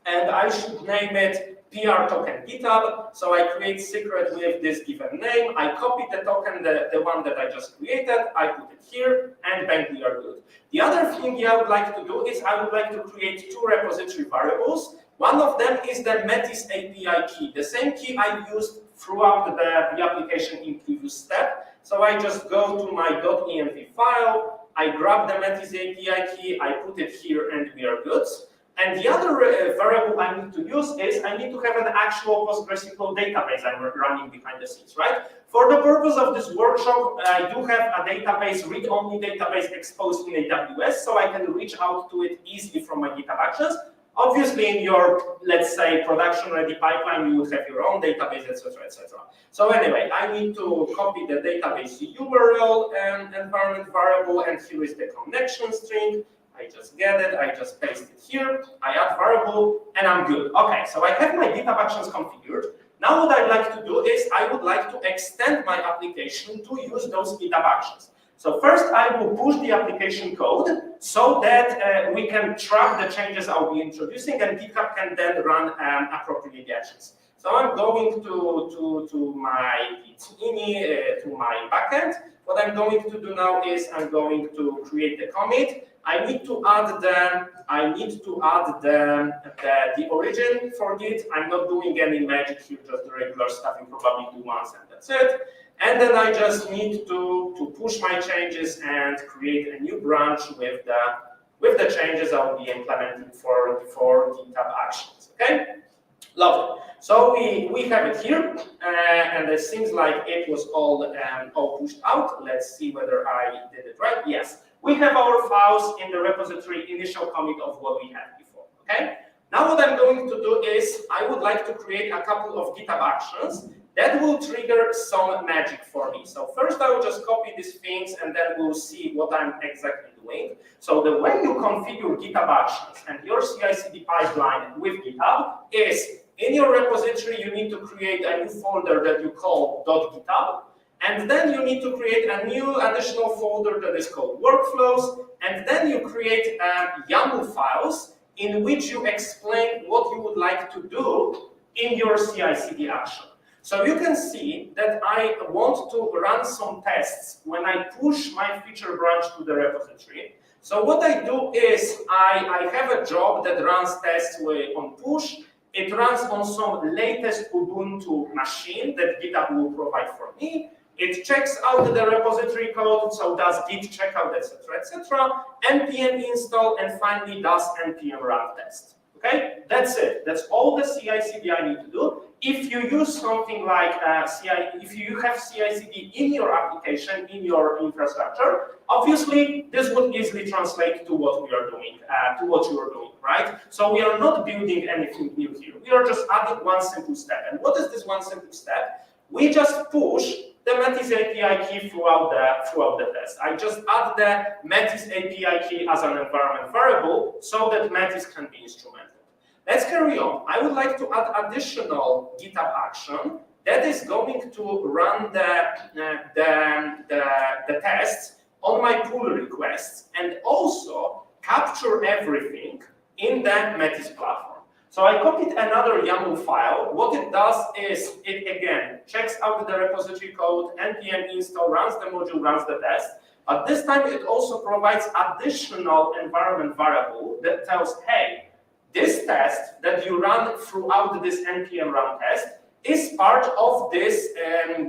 and I should name it PR token GitHub. So I create secret with this given name. I copy the token, the one that I just created. I put it here, and bang, we are good. The other thing I would like to do is I would like to create two repository variables. One of them is the Metis API key, the same key I used throughout the application in previous step. So I just go to my .env file, I grab the Metis API key, I put it here, and we are good. And the other variable I need to use is I need to have an actual PostgreSQL database I'm running behind the scenes, right? For the purpose of this workshop, I do have a database, read-only database exposed in AWS, so I can reach out to it easily from my GitHub Actions. Obviously, in your, let's say, production-ready pipeline, you would have your own database, etc., etc. So anyway, I need to copy the database URL and environment variable, and here is the connection string. I just get it, I just paste it here, I add variable, and I'm good. Okay, so I have my GitHub Actions configured. Now what I'd like to do is I would like to extend my application to use those GitHub Actions. So first I will push the application code so that we can track the changes I'll be introducing, and GitHub can then run appropriately the actions. So I'm going to my Git-ini, to my backend. What I'm going to do now is I'm going to create the commit. I need to add the origin for Git. I'm not doing any magic here, just the regular stuff you probably do once, and that's it. And then I just need to push my changes and create a new branch with the changes I'll be implementing for GitHub Actions. Okay, lovely. So we have it here, and it seems like it was all pushed out. Let's see whether I did it right. Yes, we have our files in the repository initial commit of what we had before. Okay. Now what I'm going to do is I would like to create a couple of GitHub Actions that will trigger some magic for me. So first I will just copy these things, and then we'll see what I'm exactly doing. So the way you configure GitHub Actions and your CI/CD pipeline with GitHub is in your repository you need to create a new folder that you call .github, and then you need to create a new additional folder that is called workflows, and then you create YAML files in which you explain what you would like to do in your CI/CD action. So you can see that I want to run some tests when I push my feature branch to the repository. So what I do is I have a job that runs tests on push. It runs on some latest Ubuntu machine that GitHub will provide for me. It checks out the repository code, so does git checkout, etc., etc., npm install, and finally does npm run test. Okay, that's it. That's all the CI/CD I need to do. If you use something like if you have CI/CD in your application, in your infrastructure, obviously this would easily translate to what we are doing, to what you are doing, right? So we are not building anything new here. We are just adding one simple step. And what is this one simple step? We just push the Metis API key throughout the test. I just add the Metis API key as an environment variable so that Metis can be instrumented. Let's carry on. I would like to add additional GitHub action that is going to run the tests on my pull requests and also capture everything in the Metis platform. So I copied another YAML file. What it does is it again checks out the repository code, npm install, runs the module, runs the test. But this time it also provides additional environment variable that tells, hey, this test that you run throughout this npm run test is part of this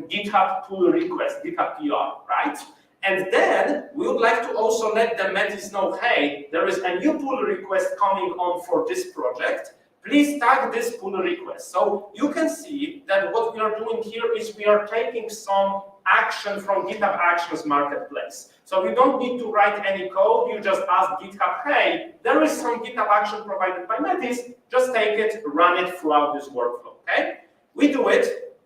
GitHub pull request, GitHub PR, right? And then we would like to also let the Metis know, hey, there is a new pull request coming on for this project. Please tag this pull request. So you can see that what we are doing here is we are taking some action from GitHub Actions Marketplace. So you don't need to write any code. You just ask GitHub, hey, there is some GitHub action provided by Metis. Just take it, run it throughout this workflow, okay? We do it.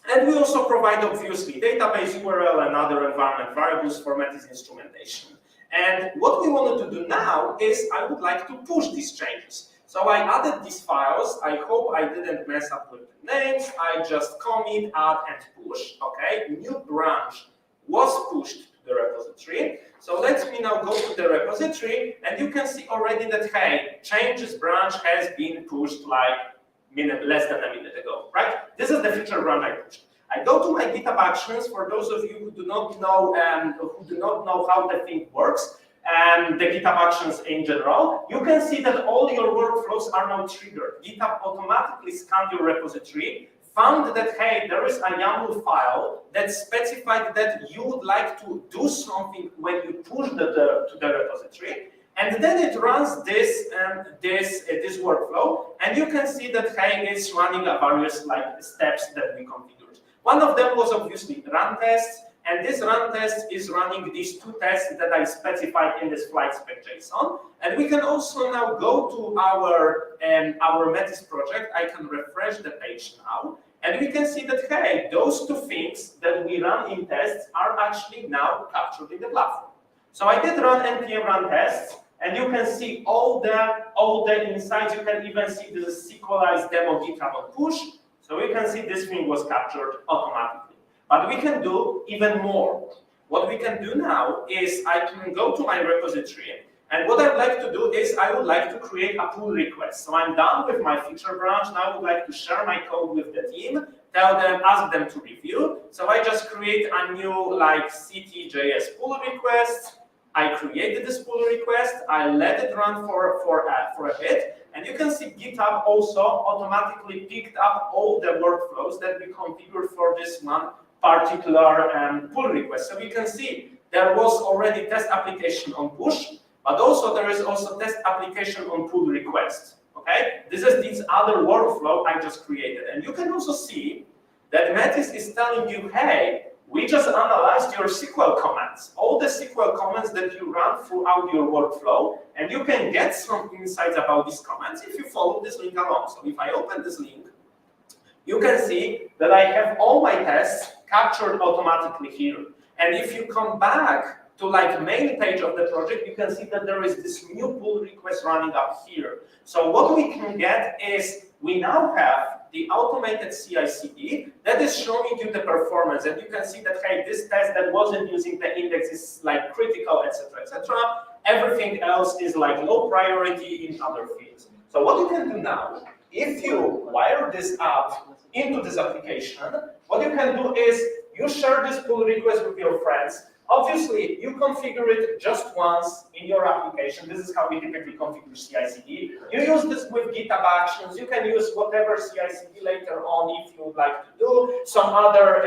And we also provide, obviously, database URL and other environment variables for Metis instrumentation. And what we wanted to do now is I would like to push these changes. So I added these files. I hope I didn't mess up with the names. I just commit, add, and push. Okay, new branch was pushed to the repository. So let me now go to the repository, and you can see already that, hey, changes branch has been pushed like less than a minute ago, right? This is the feature branch I pushed. I go to my GitHub Actions. For those of you who do not know how the thing works, and the GitHub Actions in general, you can see that all your workflows are now triggered. GitHub automatically scanned your repository, found that, hey, there is a YAML file that specified that you would like to do something when you push to the repository, and then it runs this workflow, and you can see that, hey, it's running a various steps that we configured. One of them was obviously run tests, and this run test is running these two tests that I specified in this flight spec JSON. And we can also now go to our Metis project. I can refresh the page now, and we can see that, hey, those two things that we run in tests are actually now captured in the platform. So I did run npm run tests, and you can see all the insights. You can even see the sequelized demo GitHub on push. So we can see this thing was captured automatically. But we can do even more. What we can do now is I can go to my repository, and what I'd like to do is I would like to create a pull request. So I'm done with my feature branch. Now I would like to share my code with the team, ask them to review. So I just create a new CT.js pull request. I created this pull request. I let it run for a bit. And you can see GitHub also automatically picked up all the workflows that we configured for this one particular pull request. So you can see there was already test application on push, but also there is also test application on pull request. Okay, this is this other workflow I just created, and you can also see that Metis is telling you, hey, we just analyzed your SQL comments, all the SQL comments that you run throughout your workflow, and you can get some insights about these comments if you follow this link along. So if I open this link, you can see that I have all my tests captured automatically here. And if you come back to main page of the project, you can see that there is this new pull request running up here. So what we can get is we now have the automated CI/CD that is showing you the performance, and you can see that, hey, this test that wasn't using the index is critical, etc., etc. Everything else is low priority in other fields. So what you can do now, if you wire this up into this application, what you can do is you share this pull request with your friends. Obviously, you configure it just once in your application. This is how we typically configure CI/CD. You use this with GitHub Actions. You can use whatever CI/CD later on if you would like to do. Some other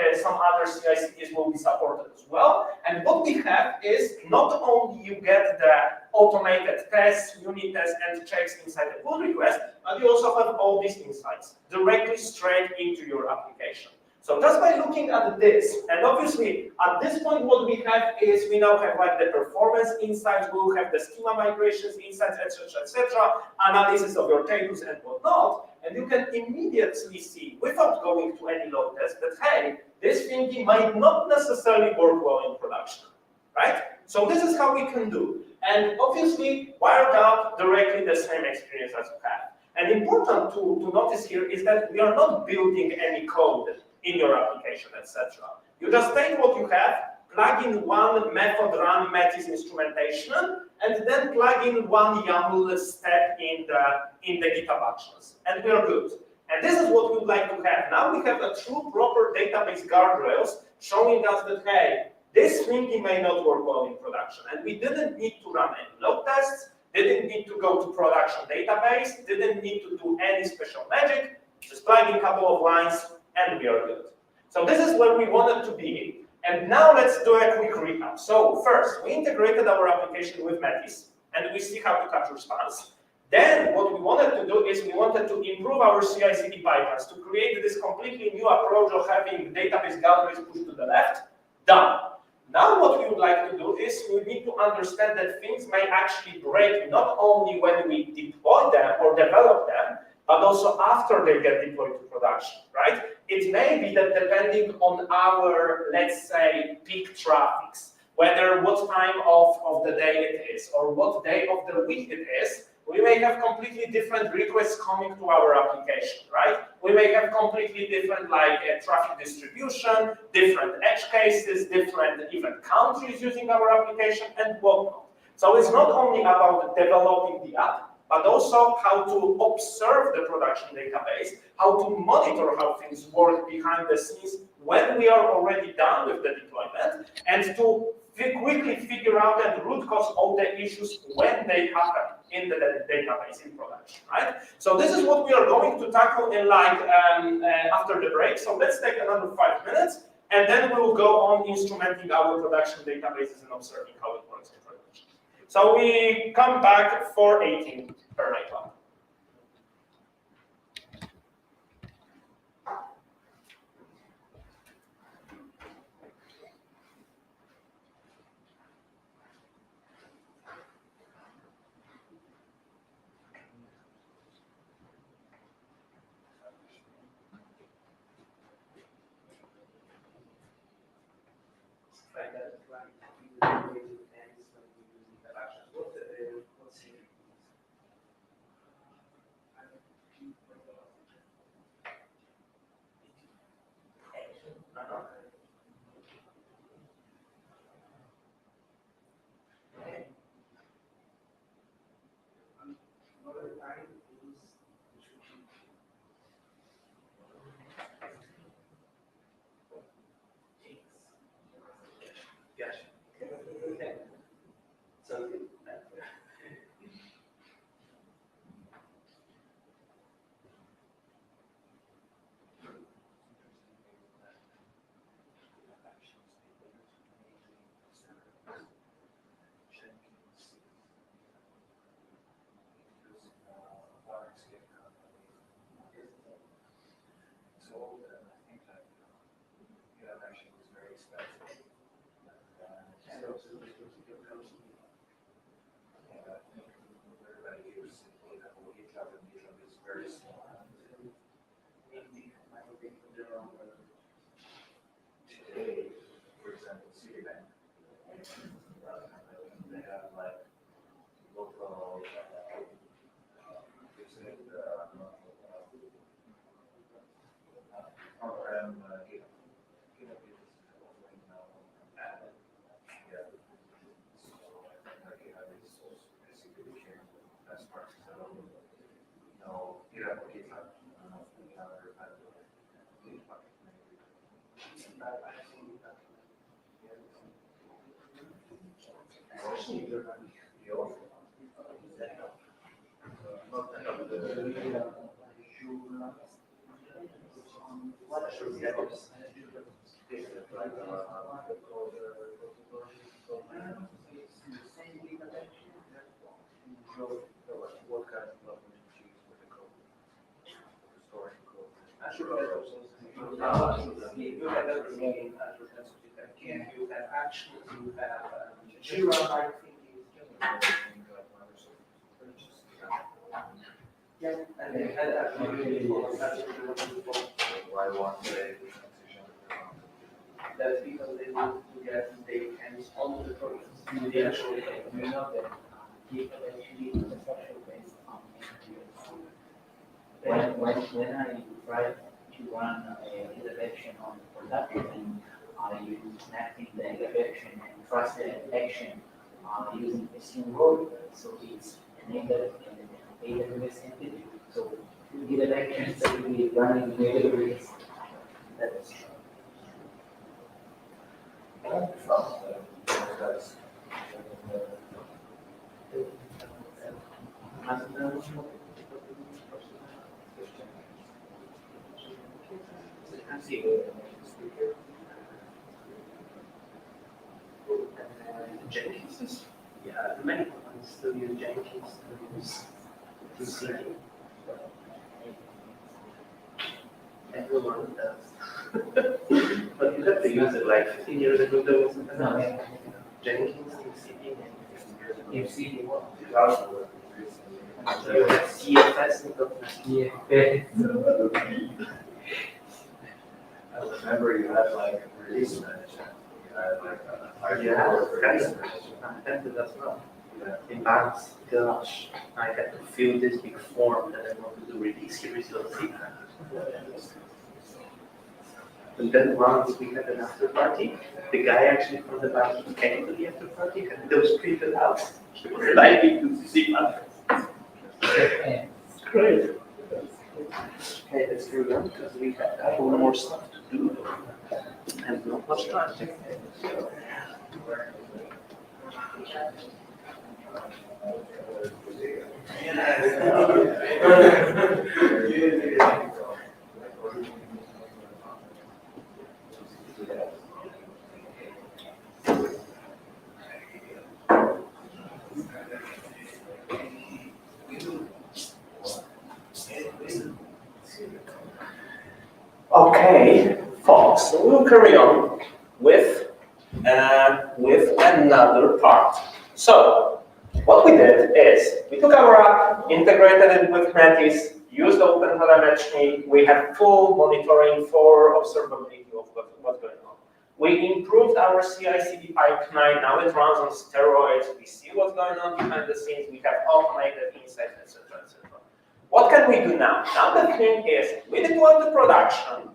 CI/CDs will be supported as well. And what we have is not only you get the automated tests, unit tests, and checks inside the pull request, but you also have all these insights directly straight into your application. So just by looking at this, and obviously at this point what we have is we now have the performance insights, we'll have the schema migrations insights, etc., analysis of your tables and whatnot, and you can immediately see, without going to any load test, that hey, this thinking might not necessarily work well in production, right? So this is how we can do. And obviously, wired up directly the same experience as you have. And important to notice here is that we are not building any code in your application, etc. You just take what you have, plug in one method run Metis instrumentation, and then plug in one YAML step in the GitHub Actions, and we are good. And this is what we would like to have. Now we have a true proper database guardrails showing us that, hey, this thinking may not work well in production, and we didn't need to run any load tests, didn't need to go to production database, didn't need to do any special magic, just plug in a couple of lines, and we are good. So this is where we wanted to be. And now let's do a quick recap. So first, we integrated our application with Metis, and we see how to capture spans. Then what we wanted to do is we wanted to improve our CI/CD pipelines to create this completely new approach of having database guardrails pushed to the left. Done. Now what we would like to do is we need to understand that things may actually break not only when we deploy them or develop them, but also after they get deployed to production, right? It may be that depending on our, let's say, peak traffics, whether what time of the day it is or what day of the week it is, we may have completely different requests coming to our application, right? We may have completely different traffic distribution, different edge cases, different even countries using our application and whatnot. So it's not only about developing the app, but also how to observe the production database, how to monitor how things work behind the scenes when we are already done with the deployment, and to quickly figure out and root cause all the issues when they happen in the database in production, right? So this is what we are going to tackle in after the break. So let's take another 5 minutes, and then we will go on instrumenting our production databases and observing how it works in production. So we come back for 18 per night.
For example, Citibank, they have like local, ORM, what kind of level to choose for the code, storing code.
You have actions, you have Jira, I think yeah, and they had actually
Why one day we transition?
that's because they want to get the hands on the project. The actual
We know that Git actually is a structure based on when I try to run a intervention on production, I use mapping the intervention and trust the action using a single role, so it's enabled in an AWS entity. So Git actions that will be running in AWS. That's
Jenkins, yeah, many companies still use Jenkins, still use TCP. Everyone does. But you have to use it like 15 years ago, there wasn't enough. Jenkins, TCP, and
you see
you have CFS and .NET.
I remember you had like a release manager, you
Yeah, guys, I had that as well. In banks, gosh, I had to fill this big form that I want to do release results in. And then once we had an after party, the guy actually from the bank came to the after party and those printed out. He was liking to see that. Great. Okay, let's carry on because we have a couple more stuff to do and not much time. Okay, folks, so we'll carry on with another part. So, what we did is, we took our app, integrated it with Metis, used OpenTelemetry, we had full monitoring for observability of what's going on. We improved our CI/CD pipeline, now it runs on steroids, we see what's going on behind the scenes, we have automated insights, etc., etc. What can we do now? Now the thing is, we deployed to production,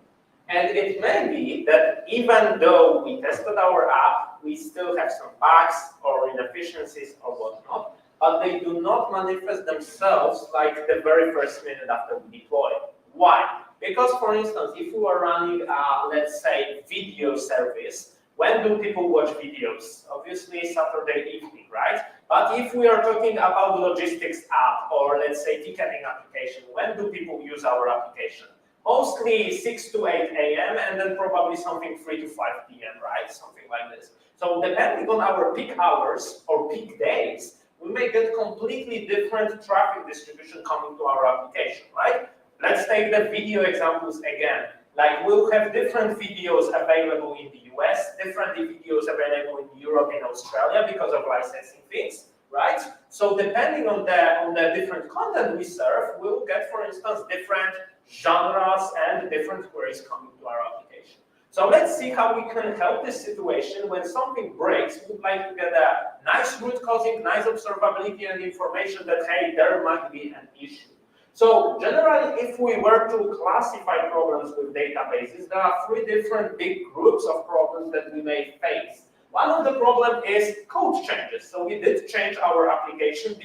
and it may be that even though we tested our app, we still have some bugs or inefficiencies or whatnot, but they do not manifest themselves like the very first minute after we deploy. Why? Because, for instance, if we are running, let's say, video service, when do people watch videos? Obviously, Saturday evening, right? But if we are talking about logistics app or, let's say, ticketing application, when do people use our application? Mostly 6 to 8 a.m. and then probably something 3 to 5 p.m., right? Something like this. So depending on our peak hours or peak days, we may get completely different traffic distribution coming to our application, right? Let's take the video examples again. Like we'll have different videos available in the US, different videos available in Europe and Australia because of licensing fees, right? So depending on the different content we serve, we'll get, for instance, different genres and different queries coming to our application. So let's see how we can help this situation when something breaks. We'd like to get a nice root causing, nice observability and information that, hey, there might be an issue. So generally, if we were to classify problems with databases, there are 3 different big groups of problems that we may face. One of the problems is code changes. So we did change our application,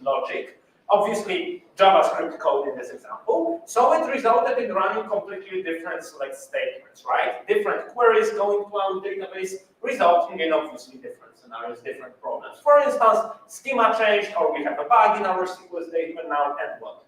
logic. Obviously, JavaScript code in this example. So it resulted in running completely different select statements, right? Different queries going to our database, resulting in obviously different scenarios, different problems. For instance, schema change, or we have a bug in our SQL statement now, and what.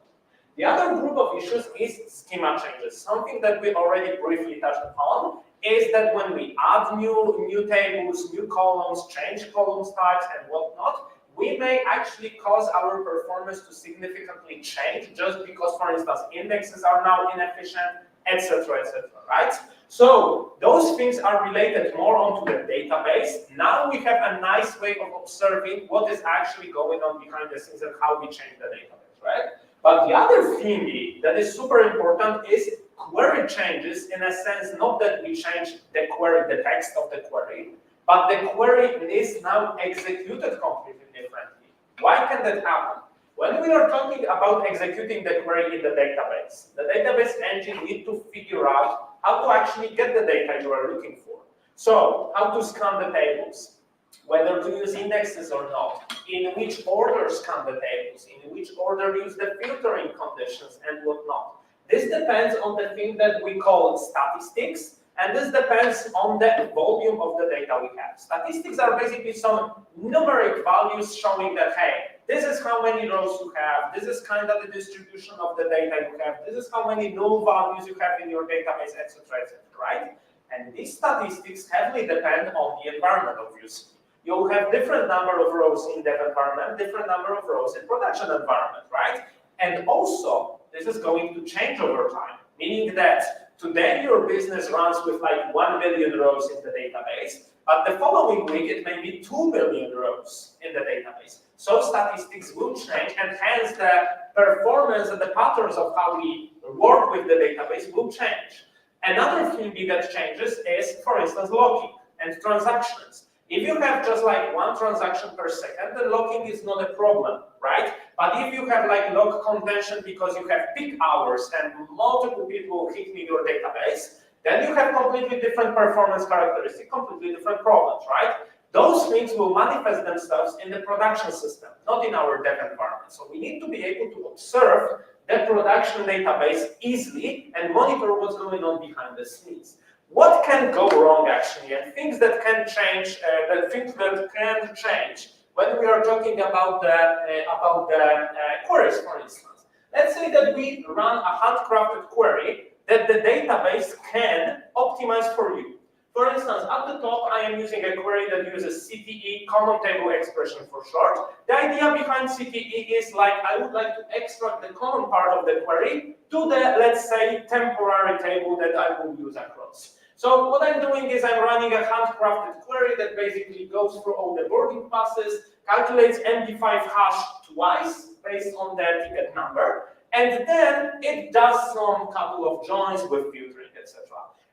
The other group of issues is schema changes. Something that we already briefly touched upon is that when we add new tables, new columns, change columns types, and whatnot, we may actually cause our performance to significantly change just because, for instance, indexes are now inefficient, etc., right? So those things are related more onto the database. Now we have a nice way of observing what is actually going on behind the scenes and how we change the database, right? But the other thing that is super important is query changes, in a sense, not that we change the query, the text of the query, but the query is now executed completely differently. Why can that happen? When we are talking about executing the query in the database engine needs to figure out how to actually get the data you are looking for. So, how to scan the tables, whether to use indexes or not, in which order scan the tables, in which order use the filtering conditions and whatnot. This depends on the thing that we call statistics, and this depends on the volume of the data we have. Statistics are basically some numeric values showing that, hey, this is how many rows you have, this is kind of the distribution of the data you have, this is how many null values you have in your database, etc., right? And these statistics heavily depend on the environment, obviously. You'll have different number of rows in dev environment, different number of rows in production environment, right? And also, this is going to change over time, meaning that today your business runs with like 1 billion rows in the database, but the following week it may be 2 billion rows in the database. So statistics will change, and hence the performance and the patterns of how we work with the database will change. Another thing that changes is, for instance, logging. and transactions. If you have just like one transaction per second, then locking is not a problem, right? But if you have like lock contention because you have peak hours and multiple people hitting your database, then you have completely different performance characteristics, completely different problems, right? Those things will manifest themselves in the production system, not in our dev environment. So we need to be able to observe the production database easily and monitor what's going on behind the scenes. What can go wrong actually, and things that can change, when we are talking about the queries, for instance. Let's say that we run a handcrafted query that the database can optimize for you. For instance, at the top, I am using a query that uses CTE, common table expression for short. The idea behind CTE is like, I would like to extract the common part of the query to the, let's say, temporary table that I will use across. So what I'm doing is I'm running a handcrafted query that basically goes through all the boarding passes, calculates MD5 hash twice based on the ticket number, and then it does some couple of joins with filtering, etc.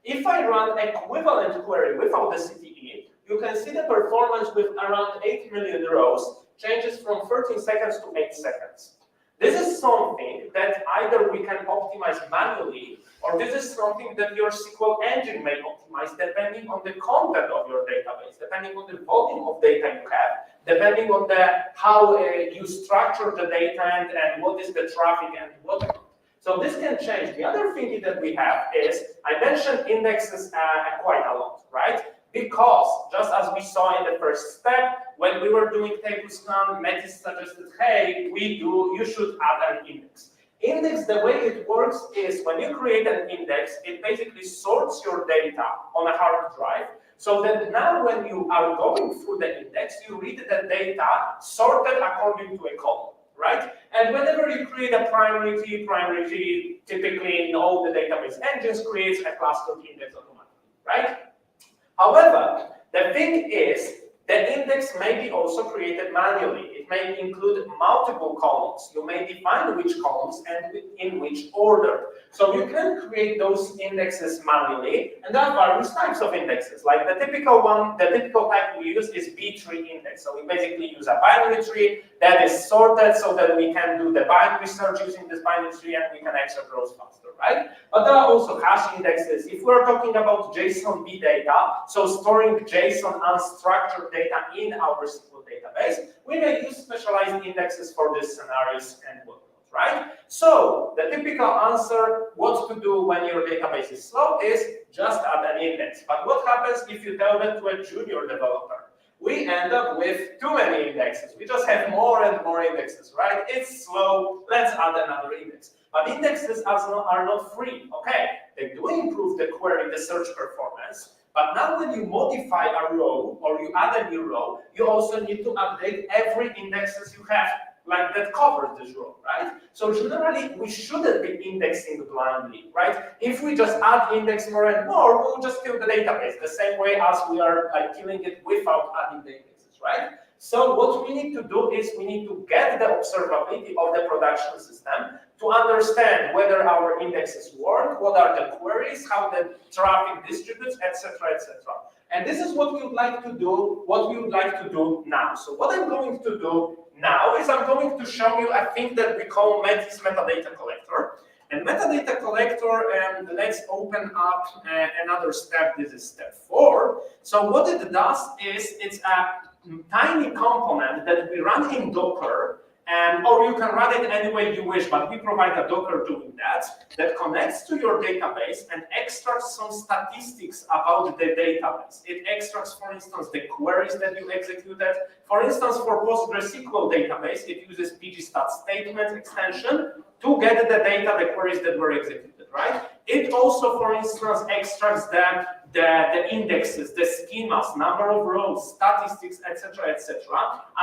If I run equivalent query without the CTE, you can see the performance with around 8 million rows changes from 13 seconds to 8 seconds. This is something that either we can optimize manually, or this is something that your SQL engine may optimize depending on the content of your database, depending on the volume of data you have, depending on how you structure the data and what is the traffic and whatnot. So this can change. The other thing that we have is, I mentioned indexes quite a lot, right? Because just as we saw in the first step, when we were doing table scan, Metis suggested, hey, you should add an index. Index, the way it works is when you create an index, it basically sorts your data on a hard drive, so that now when you are going through the index, you read the data sorted according to a column, right? And whenever you create a primary key typically in all the database engines creates a clustered index automatically, right? However, the thing is, the index may be also created manually. It may include multiple columns. You may define which columns and in which order. So you can create those indexes manually, and there are various types of indexes. Like the typical type we use is B-tree index. So we basically use a binary tree that is sorted so that we can do the binary search using this binary tree and we can extract rows faster, right? But there are also hash indexes. If we're talking about JSON-B data, so storing JSON unstructured data in our SQL database, we may use specialized indexes for these scenarios and whatnot, right? So the typical answer, what to do when your database is slow, is just add an index. But what happens if you tell that to a junior developer? We end up with too many indexes. We just have more and more indexes, right? It's slow, let's add another index. But indexes are not free, okay? They do improve the query, the search performance, but now when you modify a row or you add a new row, you also need to update every indexes you have, like that covers this row, right? So generally, we shouldn't be indexing blindly, right? If we just add index more and more, we'll just kill the database the same way as we are like killing it without adding the indexes, right? So what we need to do is we need to get the observability of the production system to understand whether our indexes work, what are the queries, how the traffic distributes, etc., etc. And this is what we would like to do, now. So what I'm going to do now is I'm going to show you a thing that we call Metis metadata collector. And metadata collector, and let's open up another step. This is step 4. So what it does is it's a tiny component that we run in Docker, or you can run it any way you wish, but we provide a Docker doing that connects to your database and extracts some statistics about the database. It extracts, for instance, the queries that you executed. For instance, for PostgreSQL database, it uses pgstat statement extension to get the data, the queries that were executed, right? It also, for instance, extracts the indexes, the schemas, number of rows, statistics, etc., etc.,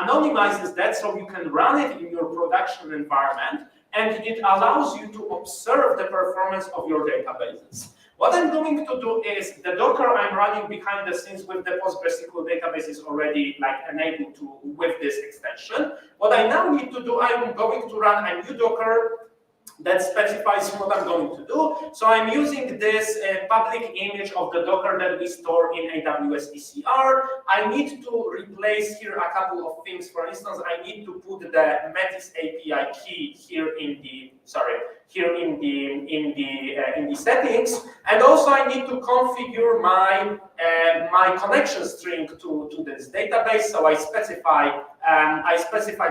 anonymizes that so you can run it in your production environment, and it allows you to observe the performance of your databases. What I'm going to do is the Docker I'm running behind the scenes with the PostgreSQL database is already like enabled with this extension. What I now need to do, I'm going to run a new Docker
that specifies what I'm going to do. So I'm using this public image of the Docker that we store in AWS ECR. I need to replace here a couple of things. For instance, I need to put the Metis API key here in the in the settings, and also I need to configure my my connection string to this database. So I specify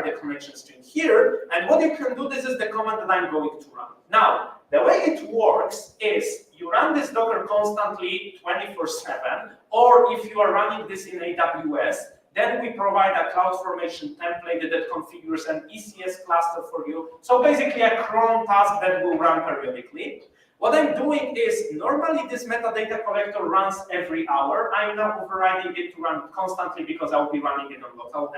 the connection string here, and what you can do, this is the command that I'm going to run. Now, the way it works is you run this Docker constantly 24/7, or if you are running this in AWS, then we provide a CloudFormation template that configures an ECS cluster for you. So basically a cron task that will run periodically. What I'm doing is, normally this metadata collector runs every hour. I'm now overriding it to run constantly because I'll be running it on local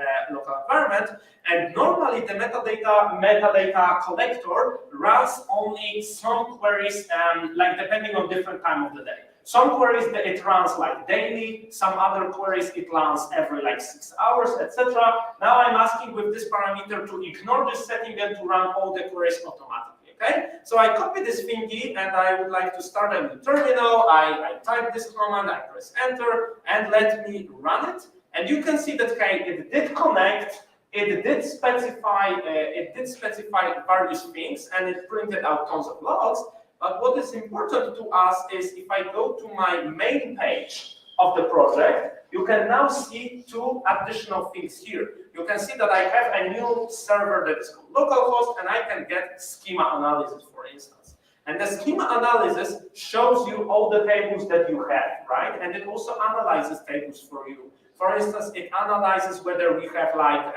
environment. And normally the metadata collector runs only some queries, like depending on different time of the day. Some queries that it runs like daily, some other queries it runs every like 6 hours, etc. Now I'm asking with this parameter to ignore this setting and to run all the queries automatically. Okay, so I copy this thingy and I would like to start a new terminal. I type this command, I press enter, and let me run it. And you can see that it did connect, it did specify various things, and it printed out tons of logs. But what is important to us is if I go to my main page of the project, you can now see two additional things here. You can see that I have a new server that is called localhost, and I can get schema analysis, for instance. And the schema analysis shows you all the tables that you have, right? And it also analyzes tables for you. For instance, it analyzes whether we have like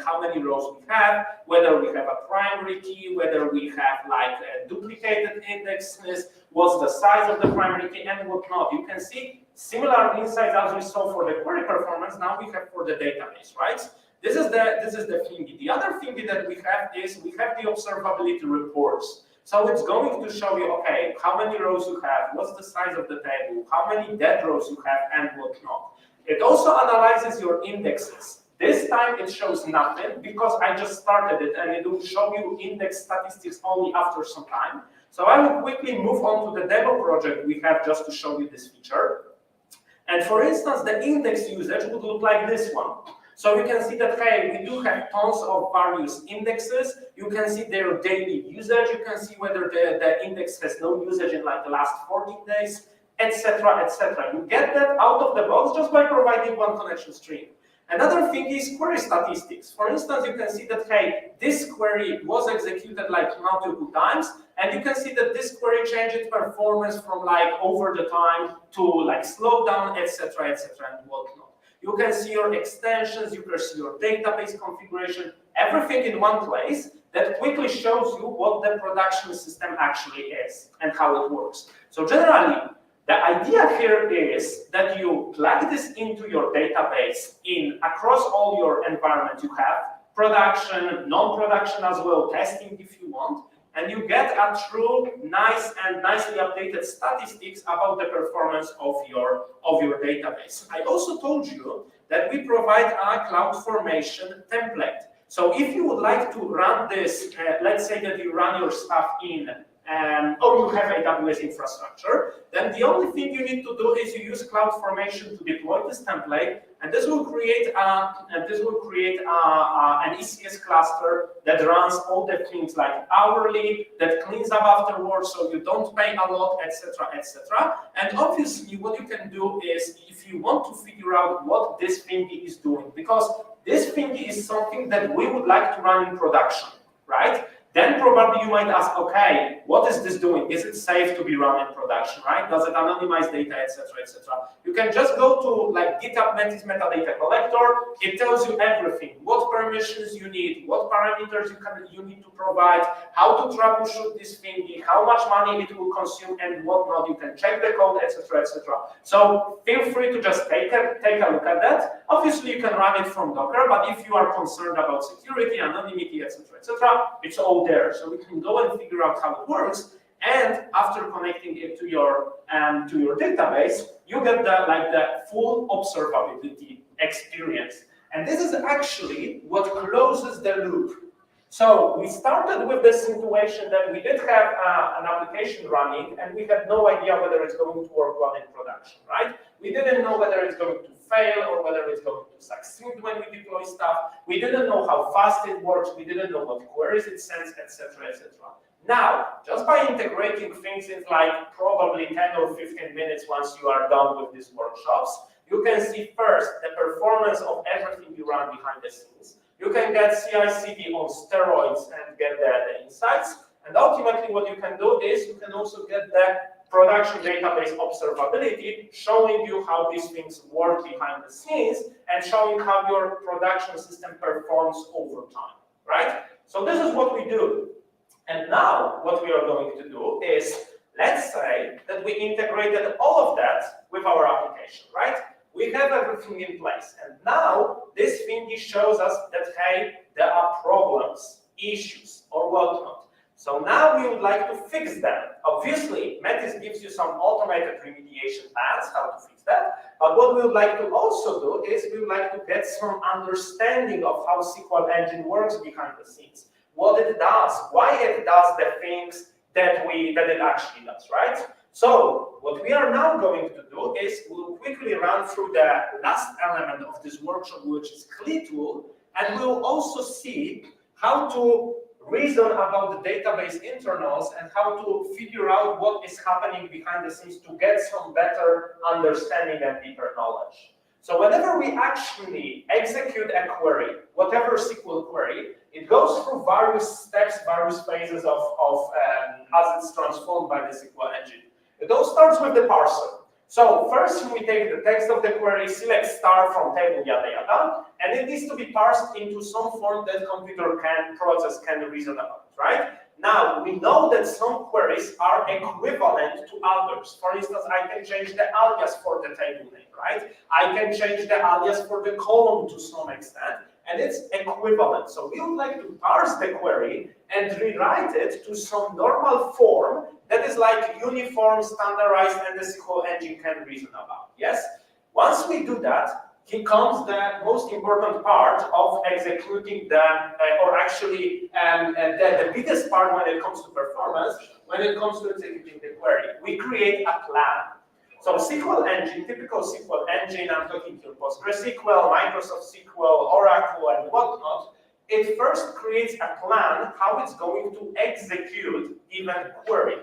how many rows we have, whether we have a primary key, whether we have like duplicated indexes, what's the size of the primary key, and whatnot. You can see similar insights as we saw for the query performance. Now we have for the database, right? This is the thingy. The other thingy that we have is we have the observability reports. So it's going to show you, okay, how many rows you have, what's the size of the table, how many dead rows you have, and whatnot. It also analyzes your indexes. This time it shows nothing because I just started it, and it will show you index statistics only after some time. So I will quickly move on to the demo project we have just to show you this feature. And for instance, the index usage would look like this one. So you can see that, hey, we do have tons of various indexes. You can see their daily usage. You can see whether the index has no usage in like the last 14 days, etc., etc. You get that out of the box just by providing one connection string. Another thing is query statistics. For instance, you can see that, hey, this query was executed like multiple times, and you can see that this query changed performance from like over the time to like slow down, etc., etc., and whatnot. You can see your extensions, you can see your database configuration, everything in one place that quickly shows you what the production system actually is and how it works. So generally, the idea here is that you plug this into your database across all your environment you have, production, non-production as well, testing if you want, and you get a true nice and nicely updated statistics about the performance of your database. I also told you that we provide a CloudFormation template. So if you would like to run this, let's say that you run your stuff in or you have AWS infrastructure, then the only thing you need to do is you use CloudFormation to deploy this template, and this will create an ECS cluster that runs all the things like hourly, that cleans up afterwards, so you don't pay a lot, etc., etc. And obviously, what you can do is, if you want to figure out what this thingy is doing, because this thingy is something that we would like to run in production, right? Then probably you might ask, okay, what is this doing? Is it safe to be run in production, right? Does it anonymize data, etc., etc.? You can just go to like GitHub Metis metadata collector. It tells you everything: what permissions you need, what parameters you need to provide, how to troubleshoot this thingy, how much money it will consume, and whatnot. You can check the code, etc., etc. So feel free to just take a look at that. Obviously, you can run it from Docker, but if you are concerned about security, anonymity, etc., etc., it's all there. So we can go and figure out how it works. And after connecting it to your database, you get the full observability experience. And this is actually what closes the loop.
So we started with this situation that we did have an application running, and we had no idea whether it's going to work well in production, right? We didn't know whether it's going to fail or whether it's going to succeed when we deploy stuff. We didn't know how fast it works. We didn't know what queries it sends, etc., etc. Now, just by integrating things in like probably 10 or 15 minutes once you are done with these workshops, you can see first the performance of everything you run behind the scenes. You can get CI/CD on steroids and get the insights. And ultimately, what you can do is you can also get the production database observability, showing you how these things work behind the scenes and showing how your production system performs over time, right? So this is what we do. And now what we are going to do is, let's say that we integrated all of that with our application, right? We have everything in place. And now this thingy shows us that, hey, there are problems, issues, or whatnot. So now we would like to fix them. Obviously, Metis gives you some automated remediation plans, how to fix that. But what we would like to also do is we would like to get some understanding of how SQL Engine works behind the scenes. What it does, why it does the things that it actually does, right? So what we are now going to do is we'll quickly run through the last element of this workshop, which is CLI tool, and we'll also see how to reason about the database internals and how to figure out what is happening behind the scenes to get some better understanding and deeper knowledge. So whenever we actually execute a query, whatever SQL query, it goes through various steps, various phases as it's transformed by the SQL engine. It all starts with the parser. So first we take the text of the query, select star from table, yada yada, and it needs to be parsed into some form that computer can process, can reason about, right? Now, we know that some queries are equivalent to others. For instance, I can change the alias for the table name, right? I can change the alias for the column to some extent, and it's equivalent. So we would like to parse the query and rewrite it to some normal form that is like uniform, standardized, and the SQL engine can reason about, yes? Once we do that, here comes the most important part of executing the, or actually the biggest part when it comes to performance, when it comes to executing the query. We create a plan. So SQL engine, typical SQL engine, I'm talking here PostgreSQL, Microsoft SQL, Oracle, and whatnot, it first creates a plan how it's going to execute given query.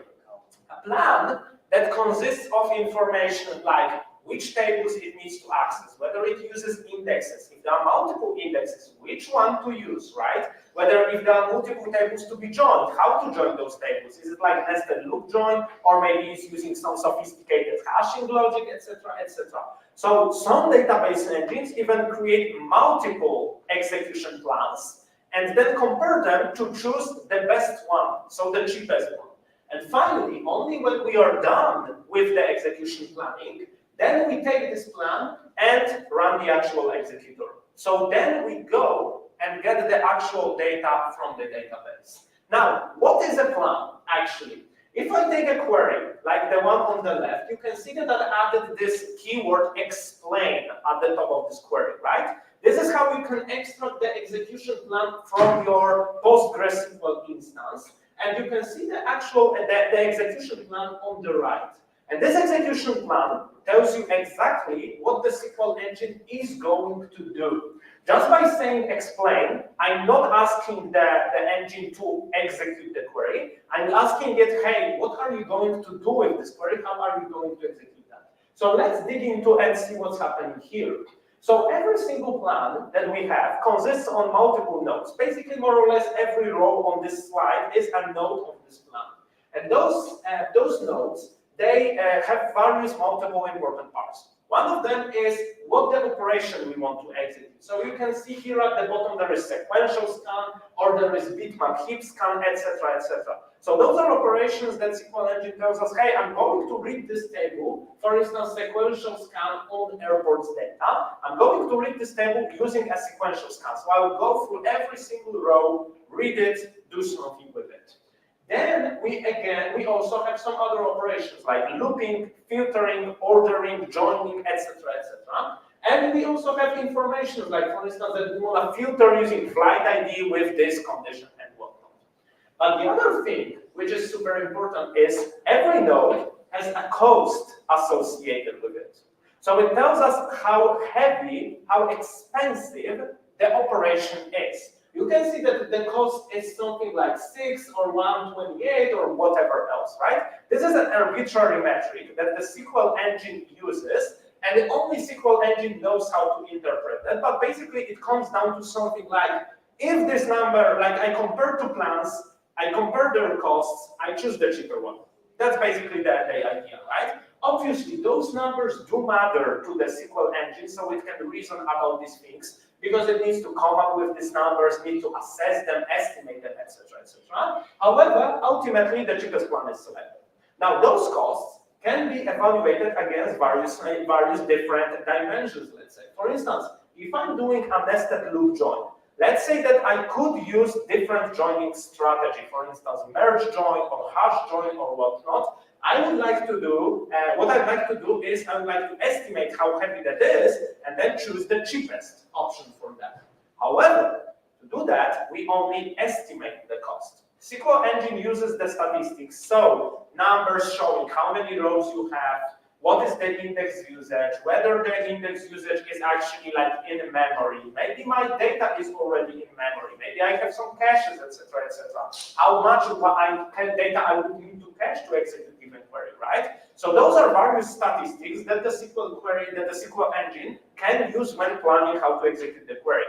A plan that consists of information like which tables it needs to access, whether it uses indexes, if there are multiple indexes, which one to use, right? Whether if there are multiple tables to be joined, how to join those tables. Is it like nested loop join, or maybe it's using some sophisticated hashing logic, etc., etc. So some database engines even create multiple execution plans and then compare them to choose the best one, so the cheapest one. And finally, only when we are done with the execution planning, then we take this plan and run the actual executor. So then we go and get the actual data from the database. Now, what is a plan, actually? If I take a query, like the one on the left, you can see that I added this keyword explain at the top of this query, right? This is how you can extract the execution plan from your PostgreSQL instance. And you can see the actual, the execution plan on the right. And this execution plan tells you exactly what the SQL engine is going to do. Just by saying explain, I'm not asking the engine to execute the query. I'm asking it, hey, what are you going to do with this query? How are you going to execute that? So let's dig into and see what's happening here. So every single plan that we have consists on multiple nodes. Basically, more or less every row on this slide is a node of this plan. And those nodes, they have various multiple important parts. One of them is what the operation we want to execute. So you can see here at the bottom there is sequential scan, or there is bitmap heap scan, etc., etc. So those are operations that SQL engine tells us, hey, I'm going to read this table, for instance, sequential scan on airports data. I'm going to read this table using a sequential scan. So I will go through every single row, read it, do something with it. Then we also have some other operations like looping, filtering, ordering, joining, etc., etc. And we also have information, like for instance, that we want to filter using flight ID with this condition and whatnot. But the other thing, which is super important, is every node has a cost associated with it. So it tells us how heavy, how expensive the operation is. You can see that the cost is something like 6 or 128 or whatever else, right? This is an arbitrary metric that the SQL engine uses, and the only SQL engine knows how to interpret that. But basically, it comes down to something like, if this number, like I compare two plans, I compare their costs, I choose the cheaper one. That's basically the idea, right? Obviously, those numbers do matter to the SQL engine, so it can reason about these things, because it needs to come up with these numbers, need to assess them, estimate them, etc., etc. However, ultimately, the cheapest one is selected. Now, those costs can be evaluated against various different dimensions, let's say. For instance, if I'm doing a nested loop join, let's say that I could use different joining strategy, for instance, merge join or hash join or whatnot. I would like to do, what I'd like to do is I would like to estimate how heavy that is and then choose the cheapest option for that. However, to do that, we only estimate the cost. SQL engine uses the statistics, so numbers showing how many rows you have, what is the index usage, whether the index usage is actually like in memory. Maybe my data is already in memory. Maybe I have some caches, etc., etc. How much data I would need to cache to execute given query, right? So those are various statistics that the SQL engine can use when planning how to execute the query.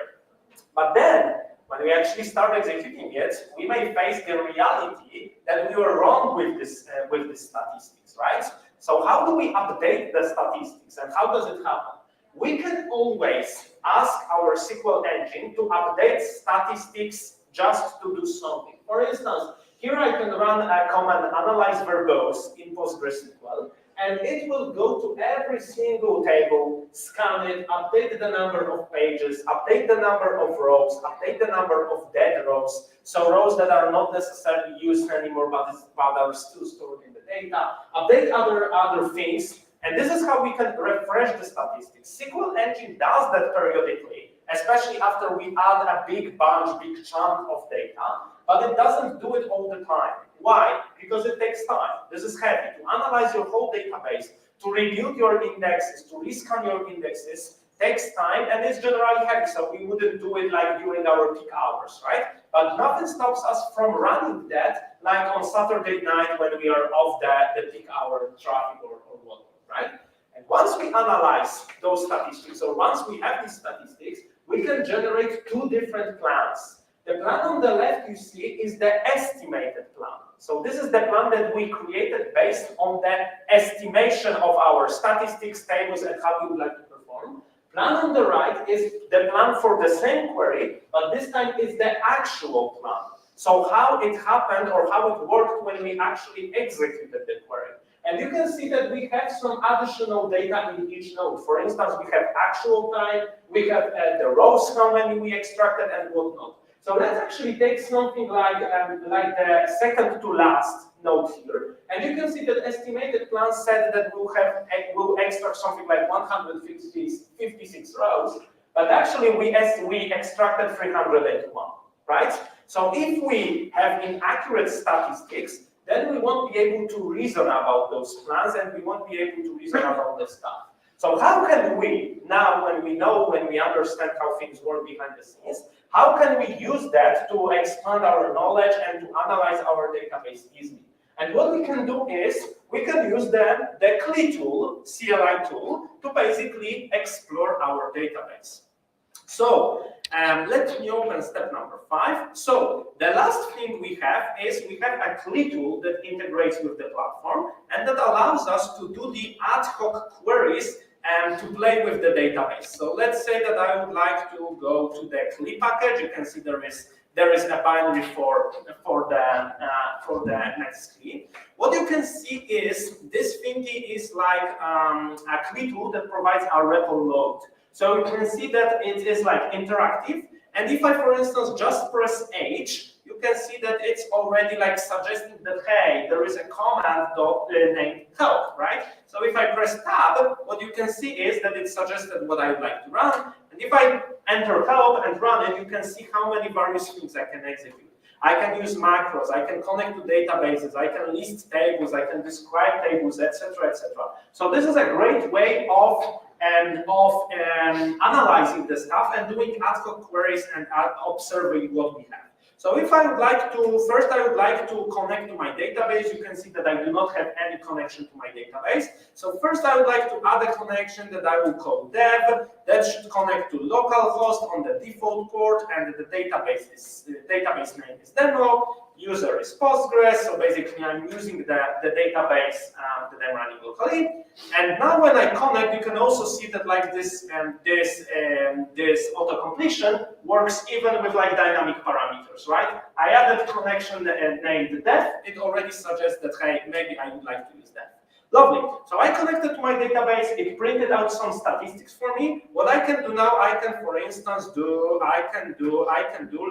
But then, when we actually start executing it, we may face the reality that we were wrong with this statistics, right? So how do we update the statistics, and how does it happen? We can always ask our SQL engine to update statistics just to do something. For instance, here I can run a command analyze verbose in PostgreSQL, and it will go to every single table, scan it, update the number of pages, update the number of rows, update the number of dead rows, so rows that are not necessarily used anymore but are still stored in the data, update other things, and this is how we can refresh the statistics. SQL engine does that periodically, especially after we add a big chunk of data, but it doesn't do it all the time. Why? Because it takes time. This is heavy. To analyze your whole database, to rebuild your indexes, to rescan your indexes, takes time, and it's generally heavy, so we wouldn't do it like during our peak hours, right? But nothing stops us from running that like on Saturday night when we are off the peak hour traffic or whatnot, right? And once we analyze those statistics, or once we have these statistics, we can generate two different plans. The plan on the left you see is the estimated plan. So this is the plan that we created based on the estimation of our statistics, tables, and how we would like to perform. Plan on the right is the plan for the same query, but this time it's the actual plan. So how it happened or how it worked when we actually executed the query. And you can see that we have some additional data in each node. For instance, we have actual time, we have the rows, how many we extracted, and whatnot. So let's actually take something like the second to last node here, and you can see that estimated plan said that we'll extract something like 156 rows, but actually we extracted 381, right? So if we have inaccurate statistics, then we won't be able to reason about those plans, and we won't be able to reason about the stuff. So how can we, now when we understand how things work behind the scenes, how can we use that to expand our knowledge and to analyze our database easily? And what we can do is, we can use the CLI tool, to basically explore our database. So let me open step number 5. So the last thing we have is we have a CLI tool that integrates with the platform and that allows us to do the ad hoc queries and to play with the database. So let's say that I would like to go to the CLI package. You can see there is a binary for the next CLI. What you can see is this thingy is like a CLI tool that provides a REPL load. So you can see that it is like interactive. And if I, for instance, just press H, you you can see that it's already like suggesting that, hey, there is a command named help, right? So if I press tab, what you can see is that it suggested what I would like to run. And if I enter help and run it, you can see how many various things I can execute. I can use macros, I can connect to databases, I can list tables, I can describe tables, etc., etc. So this is a great way of analyzing the stuff and doing ad hoc queries and observing what we have. So if I would like to, first I would like to connect to my database. You can see that I do not have any connection to my database. So first I would like to add a connection that I will call dev. That should connect to localhost on the default port, and the database name is demo. User is Postgres, so basically I'm using the database that I'm running locally. And now when I connect, you can also see that like this auto-completion works even with like dynamic parameters, right? I added connection named def. It already suggests that, hey, maybe I would like to use that. Lovely. So I connected to my database. It printed out some statistics for me. What I can do now, I can, for instance, do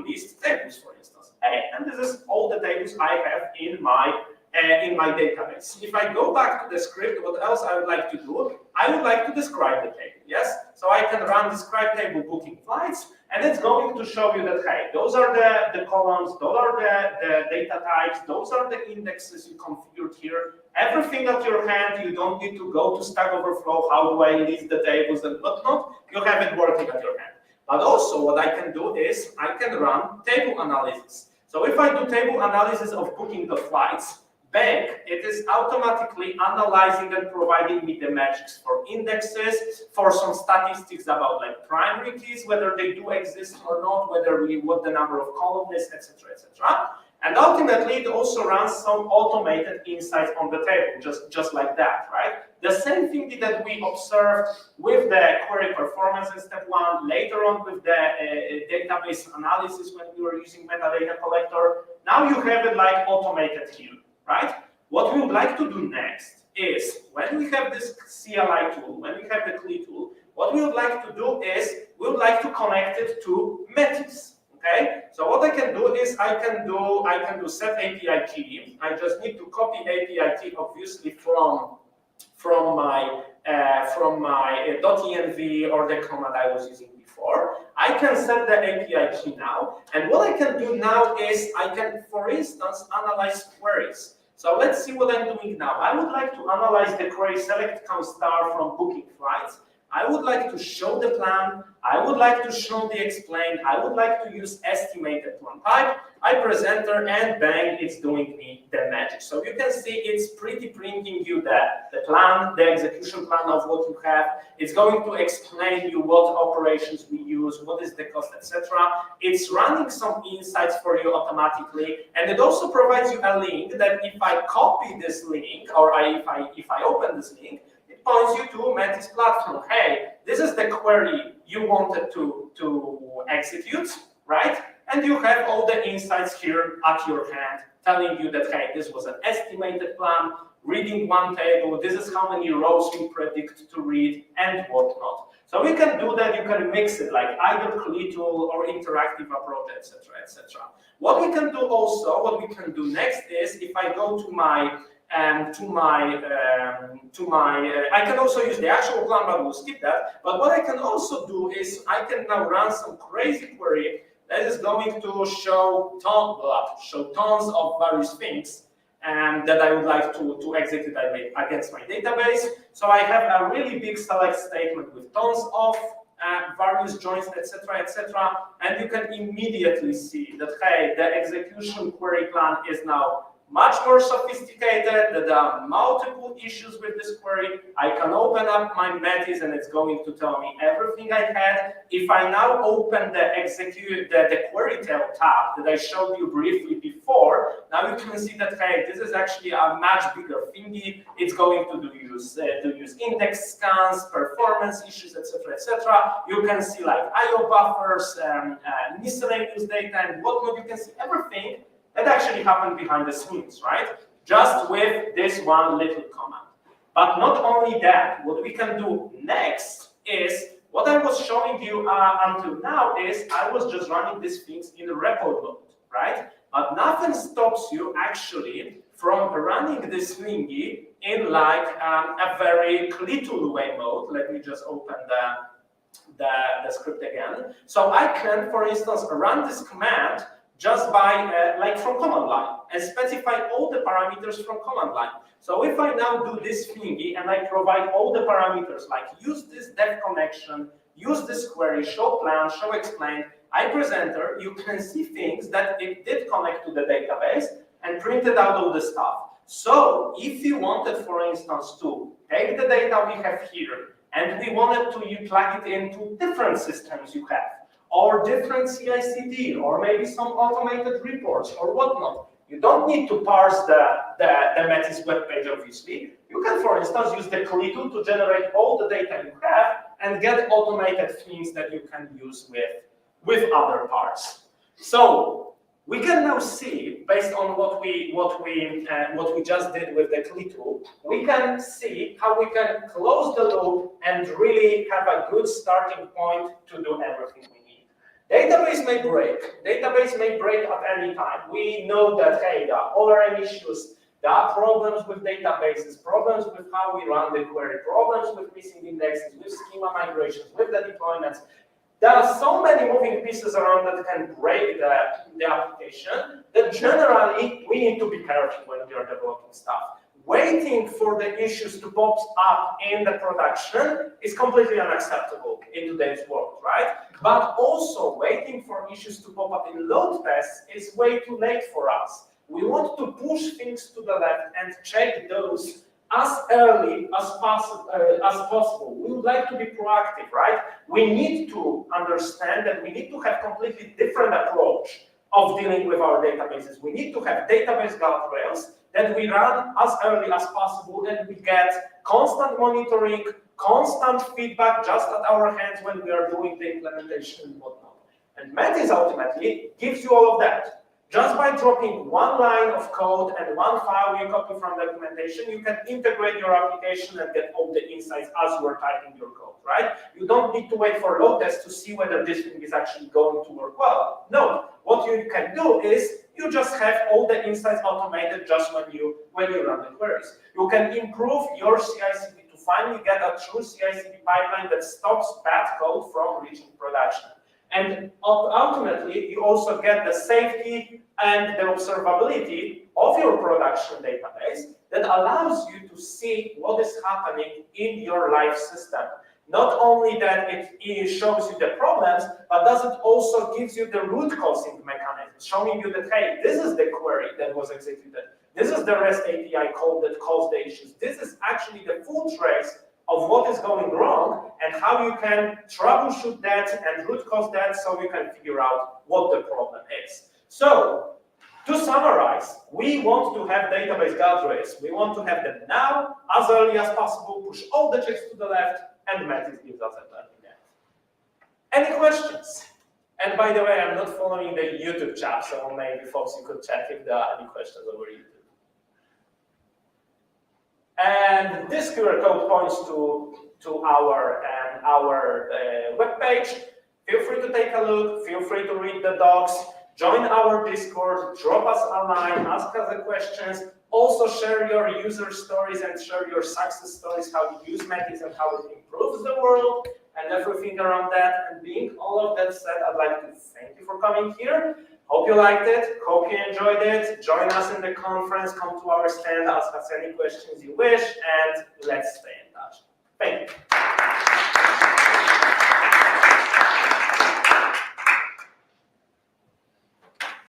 list tables, for instance. And this is all the tables I have in my database. If I go back to the script, what else I would like to do? I would like to describe the table, yes? So I can run describe table booking flights, and it's going to show you that, hey, those are the columns, those are the data types, those are the indexes you configured here. Everything at your hand, you don't need to go to Stack Overflow, how do I list the tables and whatnot, you have it working at your hand. But also what I can do is, I can run table analysis. So if I do table analysis of booking the flights, bang, it is automatically analyzing and providing me the metrics for indexes, for some statistics about like primary keys, whether they do exist or not, what the number of columns is, etc., etc. And ultimately, it also runs some automated insights on the table, just like that, right? The same thing that we observed with the query performance in step one, later on with the database analysis when we were using metadata collector. Now you have it like automated here, right? What we would like to do next is, when we have this CLI tool, when we have the CLI tool, what we would like to do is, we would like to connect it to Metis. Okay, so what I can do is I can do set API key. I just need to copy API key, obviously from my .env or the command I was using before. I can set the API key now, and what I can do now is I can, for instance, analyze queries. So let's see what I'm doing now. I would like to analyze the query select count star from booking flights. I would like to show the plan. I would like to show the explain. I would like to use estimated plan type. I press enter and bang, it's doing me the magic. So you can see it's pretty printing you the plan, the execution plan of what you have. It's going to explain you what operations we use, what is the cost, etc. It's running some insights for you automatically, and it also provides you a link that if I copy this link or if I open this link, points you to Metis platform. Hey, this is the query you wanted to execute, right? And you have all the insights here at your hand, telling you that, hey, this was an estimated plan, reading one table, this is how many rows we predict to read, and whatnot. So we can do that, you can mix it like either CLI tool or interactive approach, etc., etc. What we can do also, what we can do next is, if I go to my I can also use the actual plan, but we'll skip that. But what I can also do is I can now run some crazy query that is going to show tons of various things that I would like to execute against my database. So I have a really big select statement with tons of various joins, etc., etc. And you can immediately see that, hey, the execution query plan is now much more sophisticated, that there are multiple issues with this query. I can open up my Metis and it's going to tell me everything I had. If I now open the query tail tab that I showed you briefly before, now you can see that, hey, this is actually a much bigger thingy. It's going to use index scans, performance issues, etc., etc. You can see like IO buffers, miscellaneous data and whatnot. You can see everything that actually happened behind the scenes, right? Just with this one little command. But not only that, what we can do next is, what I was showing you until now is, I was just running these things in repo mode, right? But nothing stops you actually from running this thingy in like a very little way mode. Let me just open the script again. So I can, for instance, run this command just by like from command line and specify all the parameters from command line. So if I now do this thingy and I provide all the parameters like use this dev connection, use this query, show plan, show explain, iPresenter, you can see things that it did connect to the database and printed out all the stuff. So if you wanted, for instance, to take the data we have here and we wanted to plug it into different systems you have, or different CI/CD, or maybe some automated reports or whatnot, you don't need to parse the Metis web page, obviously. You can, for instance, use the CLI tool to generate all the data you have and get automated things that you can use with other parts. So we can now see, based on what we just did with the CLI tool, we can see how we can close the loop and really have a good starting point to do everything we need. Database may break at any time. We know that, hey, there are ORM issues, there are problems with databases, problems with how we run the query, problems with missing indexes, with schema migrations, with the deployments. There are so many moving pieces around that can break the application that generally we need to be careful when we are developing stuff. Waiting for the issues to pop up in the production is completely unacceptable in today's world, right? But also waiting for issues to pop up in load tests is way too late for us. We want to push things to the left and check those as early as possible. We would like to be proactive, right? We need to understand that we need to have completely different approach of dealing with our databases. We need to have database guardrails that we run as early as possible and we get constant monitoring, constant feedback just at our hands when we are doing the implementation and whatnot. And Metis ultimately gives you all of that. Just by dropping one line of code and one file you copy from documentation, you can integrate your application and get all the insights as you are typing your code, right? You don't need to wait for load tests to see whether this thing is actually going to work well. No, what you can do is you just have all the insights automated just when you run the queries. You can improve your CI/CD to finally get a true CI/CD pipeline that stops bad code from reaching production. And ultimately, you also get the safety and the observability of your production database that allows you to see what is happening in your live system. Not only that it shows you the problems, but does it also gives you the root causing mechanism, showing you that, hey, this is the query that was executed. This is the REST API call that caused the issues. This is actually the full trace of what is going wrong and how you can troubleshoot that and root cause that so you can figure out what the problem is. So, to summarize, we want to have database guardrails. We want to have them now, as early as possible, push all the checks to the left, and Metis gives us a learning end. Any questions? And by the way, I'm not following the YouTube chat, so maybe folks, you could check if there are any questions over YouTube. And this QR code points to our web page. Feel free to take a look. Feel free to read the docs. Join our Discord. Drop us a line. Ask us the questions. Also share your user stories and share your success stories, how you use Metis and how it improves the world and everything around that. And being all of that said, I'd like to thank you for coming here. Hope you liked it. Hope you enjoyed it. Join us in the conference. Come to our stand. Ask us any questions you wish. And let's stay in touch. Thank you.